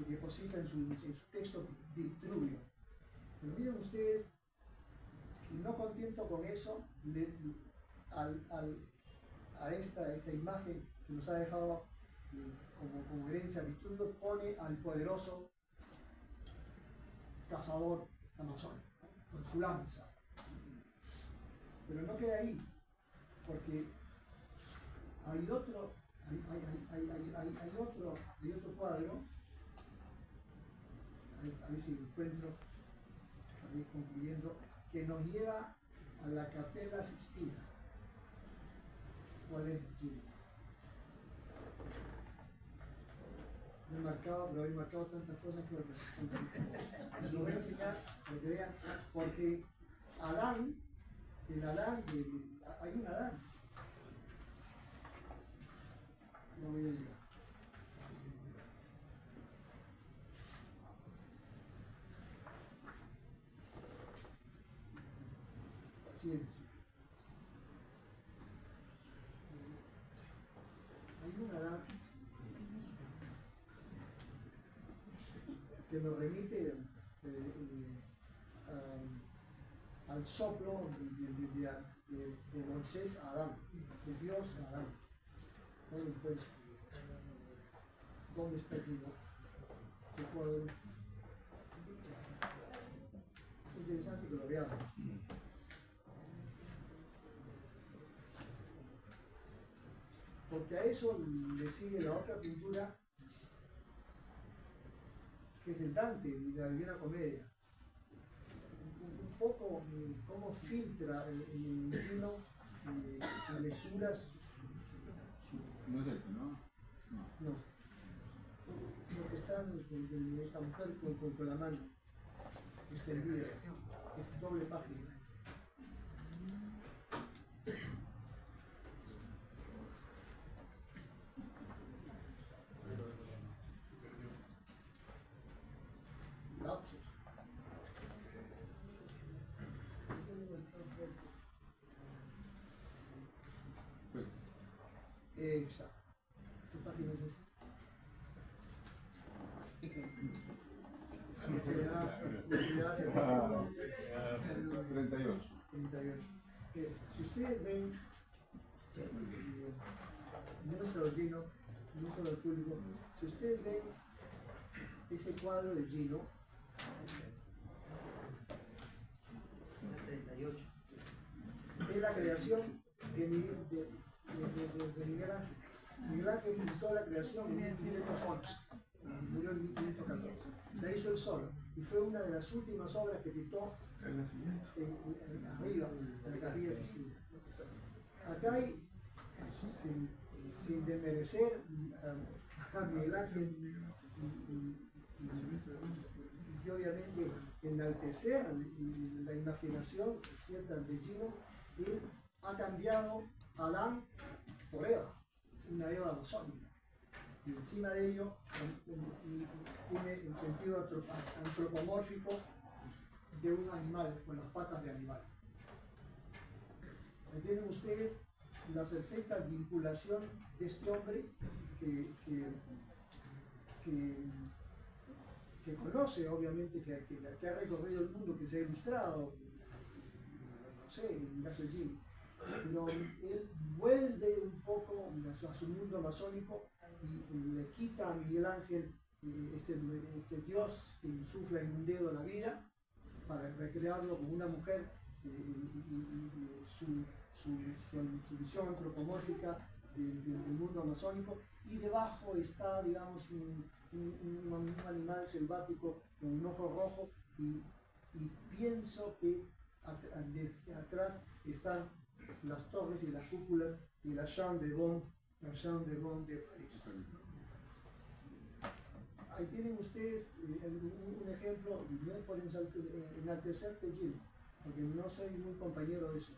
deposita en su texto Vitruvio. Pero miren ustedes, y no contento con eso, a esta imagen que nos ha dejado como herencia Vitruvio, pone al poderoso cazador amazónico, con su lanza. Pero no queda ahí, porque hay otro cuadro, a ver si lo encuentro, para ir concluyendo, que nos lleva a la Capella Sixtina. ¿Cuál es Gino? Lo he marcado tantas cosas que lo voy a enseñar para que vean, porque Adán, hay un Adán. No voy a llegar. Paciencia. Hay un Adán que nos remite al soplo de Moisés a Adán, de Dios a Adán. Bueno, pues, ¿dónde está Gino? ¿Qué cuadro? Es interesante que lo veamos. Porque a eso le sigue la otra pintura, que es el Dante y la Divina Comedia. Un poco cómo filtra el Gino sus lecturas. No es este, ¿no? No. Lo que está en esta mujer con la mano extendida. Es doble página. Lapsus. Pues, Exacto. ¿Qué página es esa? Lo que le da hacia abajo. 38. 38. Si ustedes ven, no solo Gino, no solo el público, si ustedes ven ese cuadro de Gino, 38. es la creación de Miguel Ángel. Miguel Ángel inició la creación en 1511 y murió en 1514. La hizo él solo y fue una de las últimas obras que pintó arriba, en la Capilla Sistina. Acá hay, sin desmerecer a Miguel Ángel y obviamente enaltecer la imaginación cierta de Gino, él ha cambiado a Adán por Eva, una Eva amazónica. Y encima de ello tiene el sentido antropomórfico de un animal, con las patas de animal. Ahí tienen ustedes la perfecta vinculación de este hombre que conoce, obviamente, que ha recorrido el mundo, que se ha ilustrado, no sé, en el caso de Jim, pero él vuelve un poco a su mundo amazónico y le quita a Miguel Ángel este Dios que insufla en un dedo la vida para recrearlo como una mujer y su visión antropomórfica del mundo amazónico, y debajo está, digamos, un animal selvático con un ojo rojo, y pienso que atrás están las torres y las cúpulas y la Champ de Bon de París. Ahí tienen ustedes un ejemplo, no es por enaltecer Gino, porque no soy un compañero de eso,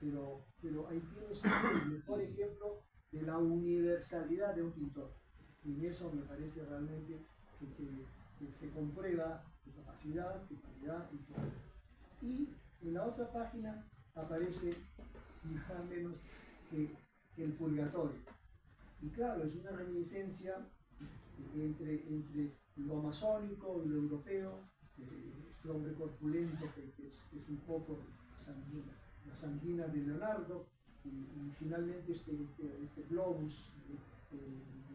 pero ahí tienes el mejor ejemplo de la universalidad de un pintor. Y en eso me parece realmente que se comprueba tu capacidad, tu calidad y tu poder. Y en la otra página aparece ni más menos que el purgatorio. Y claro, es una reminiscencia entre lo amazónico y lo europeo, este hombre corpulento que es un poco la sanguina de Leonardo, y finalmente este globus,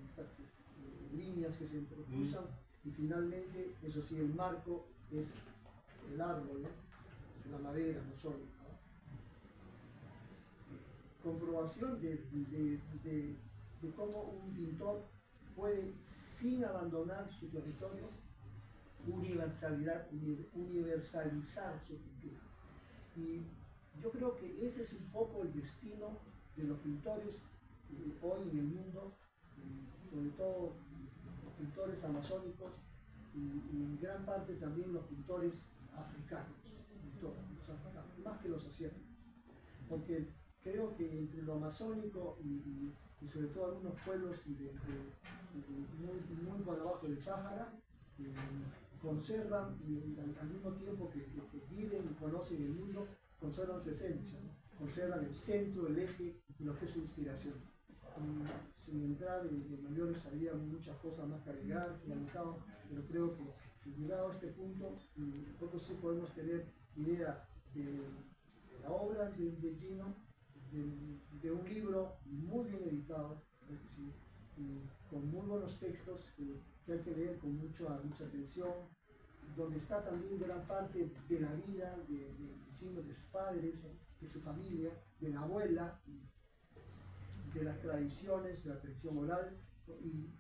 estas líneas que se entrecruzan, y finalmente, eso sí, el marco es el árbol, ¿no? La madera, no solo, ¿no? Comprobación de cómo un pintor puede, sin abandonar su territorio, universalizar su pintura. Y yo creo que ese es un poco el destino de los pintores hoy en el mundo, sobre todo los pintores amazónicos y en gran parte también los pintores africanos, más que los asiáticos. Porque creo que entre lo amazónico y sobre todo algunos pueblos muy por abajo del Sáhara, conservan, al mismo tiempo que viven y conocen el mundo, conservan su esencia, ¿no? Conservan el centro, el eje de lo que es su inspiración. Y sin entrar en mayores, había muchas cosas más que agregar y anotado, pero creo que llegado a este punto, nosotros sí podemos tener idea de la obra de Gino, de un libro muy bien editado, ¿sí? Con muy buenos textos que hay que leer con mucha atención, donde está también gran parte de la vida de Gino, de sus padres, de su familia, de la abuela, de las tradiciones, de la tradición oral,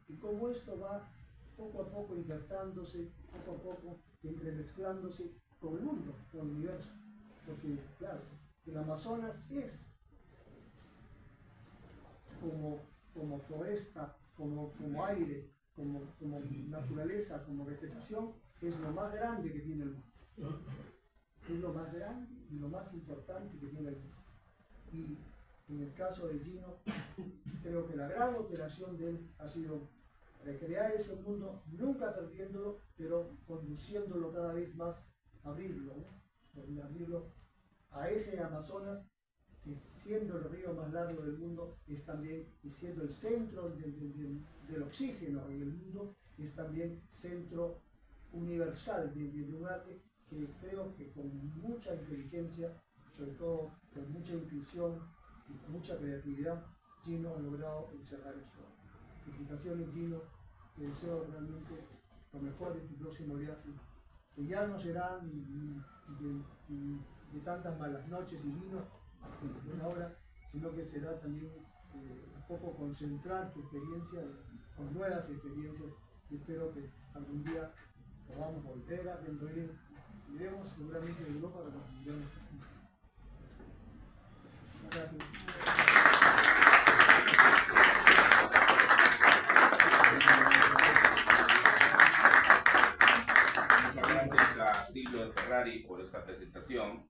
y cómo esto va poco a poco injertándose, poco a poco entremezclándose con el mundo, con el universo. Porque, claro, el Amazonas es como floresta, como aire, como naturaleza, como vegetación, es lo más grande que tiene el mundo. Es lo más grande y lo más importante que tiene el mundo. Y en el caso de Gino, creo que la gran operación de él ha sido recrear ese mundo, nunca perdiéndolo, pero conduciéndolo cada vez más, abrirlo, ¿no? Abrirlo a ese Amazonas, que siendo el río más largo del mundo, es también, y siendo el centro del oxígeno en el mundo, es también centro universal de un arte que creo que con mucha inteligencia, sobre todo con mucha inclusión y con mucha creatividad, Gino ha logrado encerrar el sueño. Felicitaciones, Gino, te deseo realmente lo mejor en tu próximo viaje, que ya no será de tantas malas noches y vinos de ahora, sino que será también un poco concentrar tu experiencia con nuevas experiencias, y espero que algún día podamos volver a reunir. Iremos seguramente en Europa, pero nos iremos. Gracias. Muchas gracias a Silvio de Ferrari por esta presentación,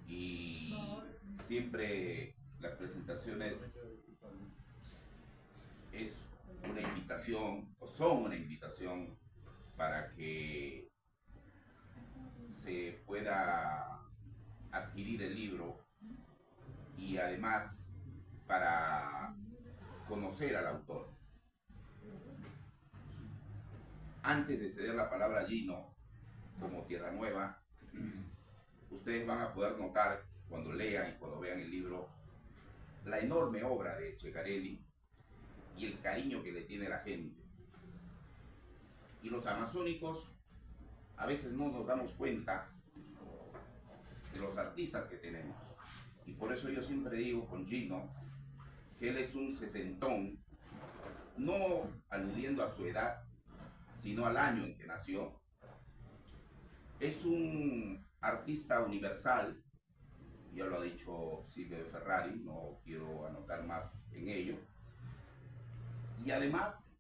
y siempre las presentaciones es una invitación, o son una invitación, para que se pueda adquirir el libro, y además para conocer al autor. Antes de ceder la palabra a Gino, como Tierra Nueva, ustedes van a poder notar, cuando lean y cuando vean el libro, la enorme obra de Ceccarelli y el cariño que le tiene la gente. Y los amazónicos a veces no nos damos cuenta de los artistas que tenemos. Y por eso yo siempre digo con Gino que él es un sesentón, no aludiendo a su edad, sino al año en que nació. Es un artista universal, ya lo ha dicho Silvio de Ferrari, no quiero anotar más en ello. Y además,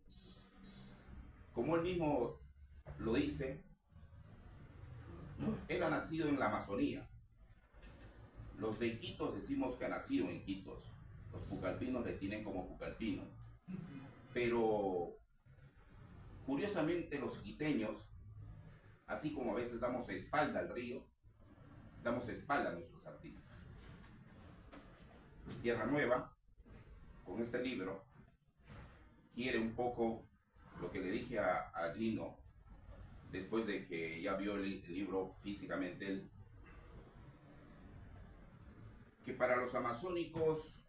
como él mismo lo dice, él ha nacido en la Amazonía. Los de Iquitos decimos que ha nacido en Iquitos, los pucallpinos le tienen como pucallpino, pero curiosamente los quiteños, así como a veces damos espalda al río, damos espalda a nuestros artistas. Tierra Nueva, con este libro, quiere un poco lo que le dije a Gino, después de que ya vio el libro físicamente él, que para los amazónicos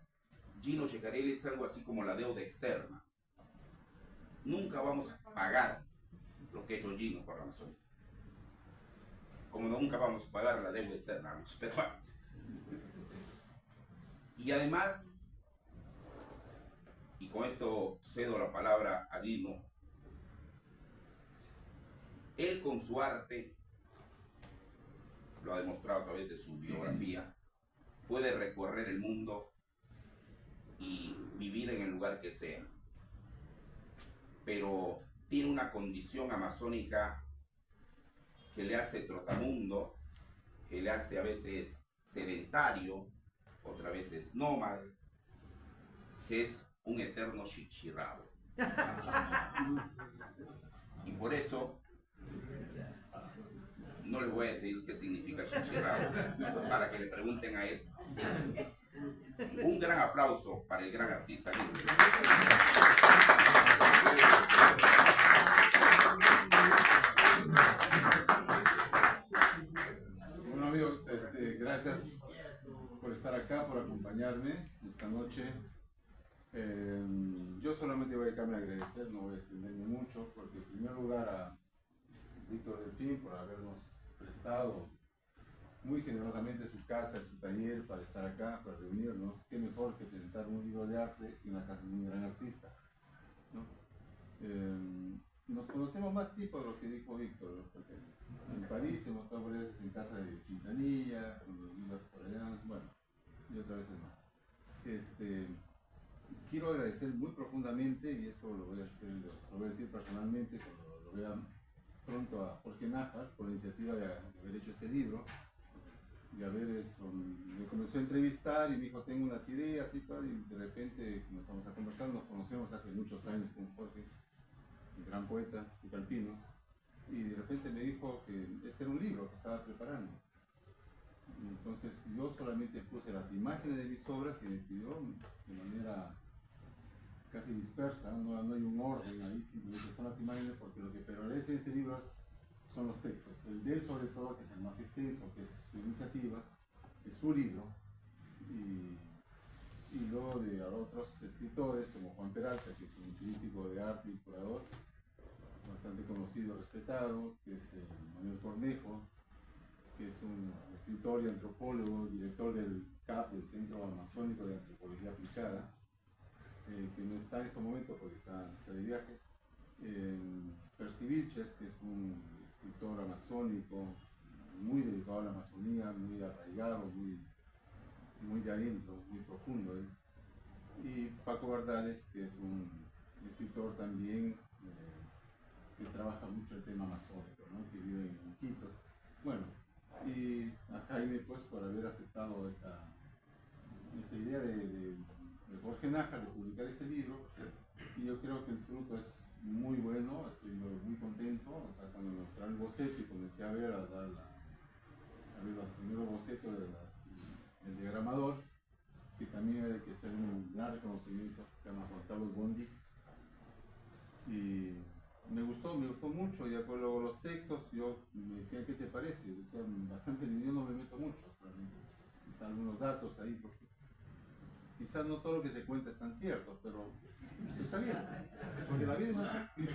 Gino Ceccarelli es algo así como la deuda externa. Nunca vamos a pagar lo que ha hecho Gino por la Amazonía, como nunca vamos a pagar la deuda externa a los peruanos. Y además, y con esto cedo la palabra a Gino, él con su arte, lo ha demostrado a través de su biografía, puede recorrer el mundo y vivir en el lugar que sea. Pero tiene una condición amazónica que le hace trotamundo, que le hace a veces sedentario, otras veces nómada, que es un eterno chichirrabo. Y por eso no les voy a decir qué significa chichirrabo, para que le pregunten a él. Un gran aplauso para el gran artista. Bueno amigos, gracias. estar acá, por acompañarme esta noche. Yo solamente voy a dedicarme a agradecer, no voy a extenderme mucho, porque en primer lugar a Víctor Delfín por habernos prestado muy generosamente su casa y su taller para estar acá, para reunirnos. Qué mejor que presentar un libro de arte en la casa de un gran artista, ¿no? Nos conocemos más tipo de lo que dijo Víctor, ¿no? Porque en París hemos estado varias veces en casa de Quintanilla, cuando vivas por allá, bueno, y otras veces más. Quiero agradecer muy profundamente, y eso lo voy a decir personalmente cuando lo vean pronto, a Jorge Nájar por la iniciativa de haber hecho este libro, de haber me comenzó a entrevistar y me dijo, tengo unas ideas y tal, y de repente comenzamos a conversar. Nos conocemos hace muchos años con Jorge, un gran poeta tucalpino, y de repente me dijo que este era un libro que estaba preparando. Entonces yo solamente puse las imágenes de mis obras que me pidió de manera casi dispersa, no hay un orden ahí, simplemente son las imágenes, porque lo que prevalece en este libro son los textos. El de él sobre todo, que es el más extenso, que es su iniciativa, es su libro, y luego de otros escritores como Juan Peralta, que es un crítico de arte y curador, bastante conocido, respetado, que es Manuel Cornejo, que es un escritor y antropólogo, director del CAP, del Centro Amazónico de Antropología Aplicada, que no está en este momento porque está de viaje. Percy Vilches, que es un escritor amazónico, muy dedicado a la Amazonía, muy arraigado, muy de adentro, muy profundo. Y Paco Bardales, que es un escritor también que trabaja mucho el tema amazónico, ¿no? Que vive en Iquitos. Bueno, y a Jaime, pues, por haber aceptado esta idea de Jorge Nájar de publicar este libro, y yo creo que el fruto es muy bueno, estoy muy contento. O sea, cuando me mostraron el boceto y comencé a ver los primeros bocetos del diagramador, que también hay que hacer un gran reconocimiento, se llama Juan Carlos Bondi, y me gustó mucho. Y luego los textos, yo me decían, ¿qué te parece? Yo decía, bastante, yo no me meto mucho, solamente quizá algunos datos ahí, porque quizás no todo lo que se cuenta es tan cierto, pero está bien, porque la vida es así.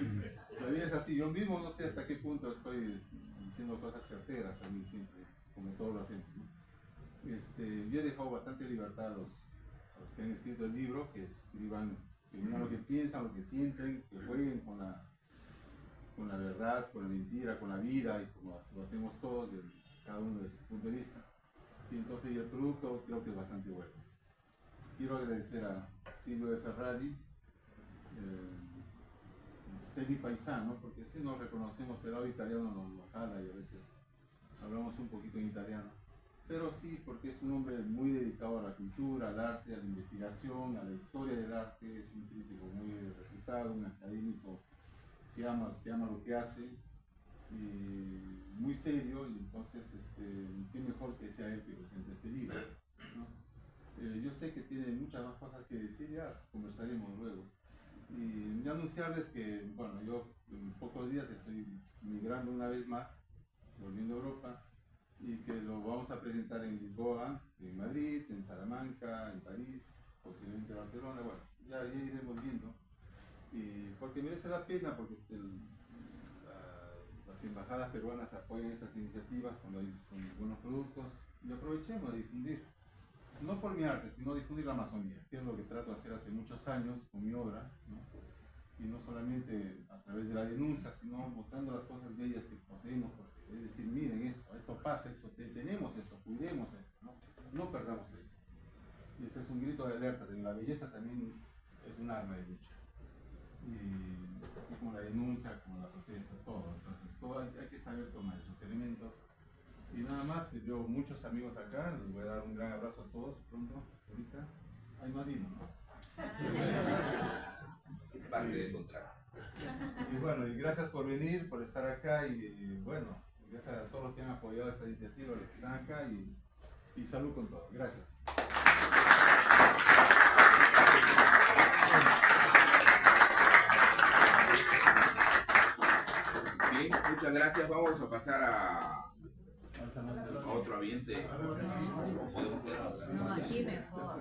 La vida es así. Yo mismo no sé hasta qué punto estoy diciendo cosas certeras también, siempre, como todos lo hacemos, ¿no? Yo he dejado bastante libertad a los que han escrito el libro, que escriban, que digan lo que piensan, lo que sienten, que jueguen con la verdad, con la mentira, con la vida, y como lo hacemos todos, cada uno desde su punto de vista. Y entonces el producto creo que es bastante bueno. Quiero agradecer a Silvio de Ferrari, semi-paisano, porque si nos reconocemos, el lado italiano nos jala y a veces hablamos un poquito en italiano, pero sí, porque es un hombre muy dedicado a la cultura, al arte, a la investigación, a la historia del arte. Es un crítico muy resultado, un académico que ama lo que hace, y muy serio, y entonces qué mejor que sea él que presente este libro, ¿no? Yo sé que tiene muchas más cosas que decir, ya conversaremos luego. Y anunciarles que, bueno, yo en pocos días estoy migrando una vez más, volviendo a Europa, y que lo vamos a presentar en Lisboa, en Madrid, en Salamanca, en París, posiblemente en Barcelona. Bueno, ya iremos viendo, y porque merece la pena, porque las embajadas peruanas apoyan estas iniciativas cuando hay buenos productos, y aprovechemos de difundir, no por mi arte, sino difundir la Amazonía, que es lo que trato de hacer hace muchos años con mi obra, ¿no? Y no solamente a través de la denuncia, sino mostrando las cosas bellas que poseemos, porque es decir, miren esto pasa, tenemos esto, cuidemos esto, no perdamos esto. Y ese es un grito de alerta, la belleza también es un arma de lucha. Y así como la denuncia, como la protesta, todo hay que saber tomar esos elementos. Y nada más, yo muchos amigos acá, les voy a dar un gran abrazo a todos pronto, ahorita. Hay más vino, ¿no? Es parte del contrato. Y bueno, y gracias por venir, por estar acá, y bueno, gracias a todos los que han apoyado esta iniciativa, los que están acá, y salud con todo. Gracias. Bien, muchas gracias. Vamos a pasar a otro ambiente. Podemos quedar hablar. No, aquí mejor.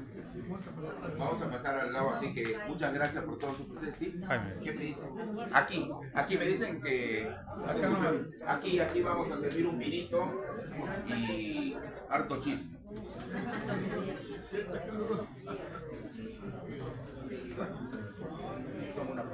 Vamos a pasar al lado, así que muchas gracias por todo su presencia. ¿Sí? ¿Qué me dicen? Aquí me dicen que aquí vamos a servir un vinito y harto chisme.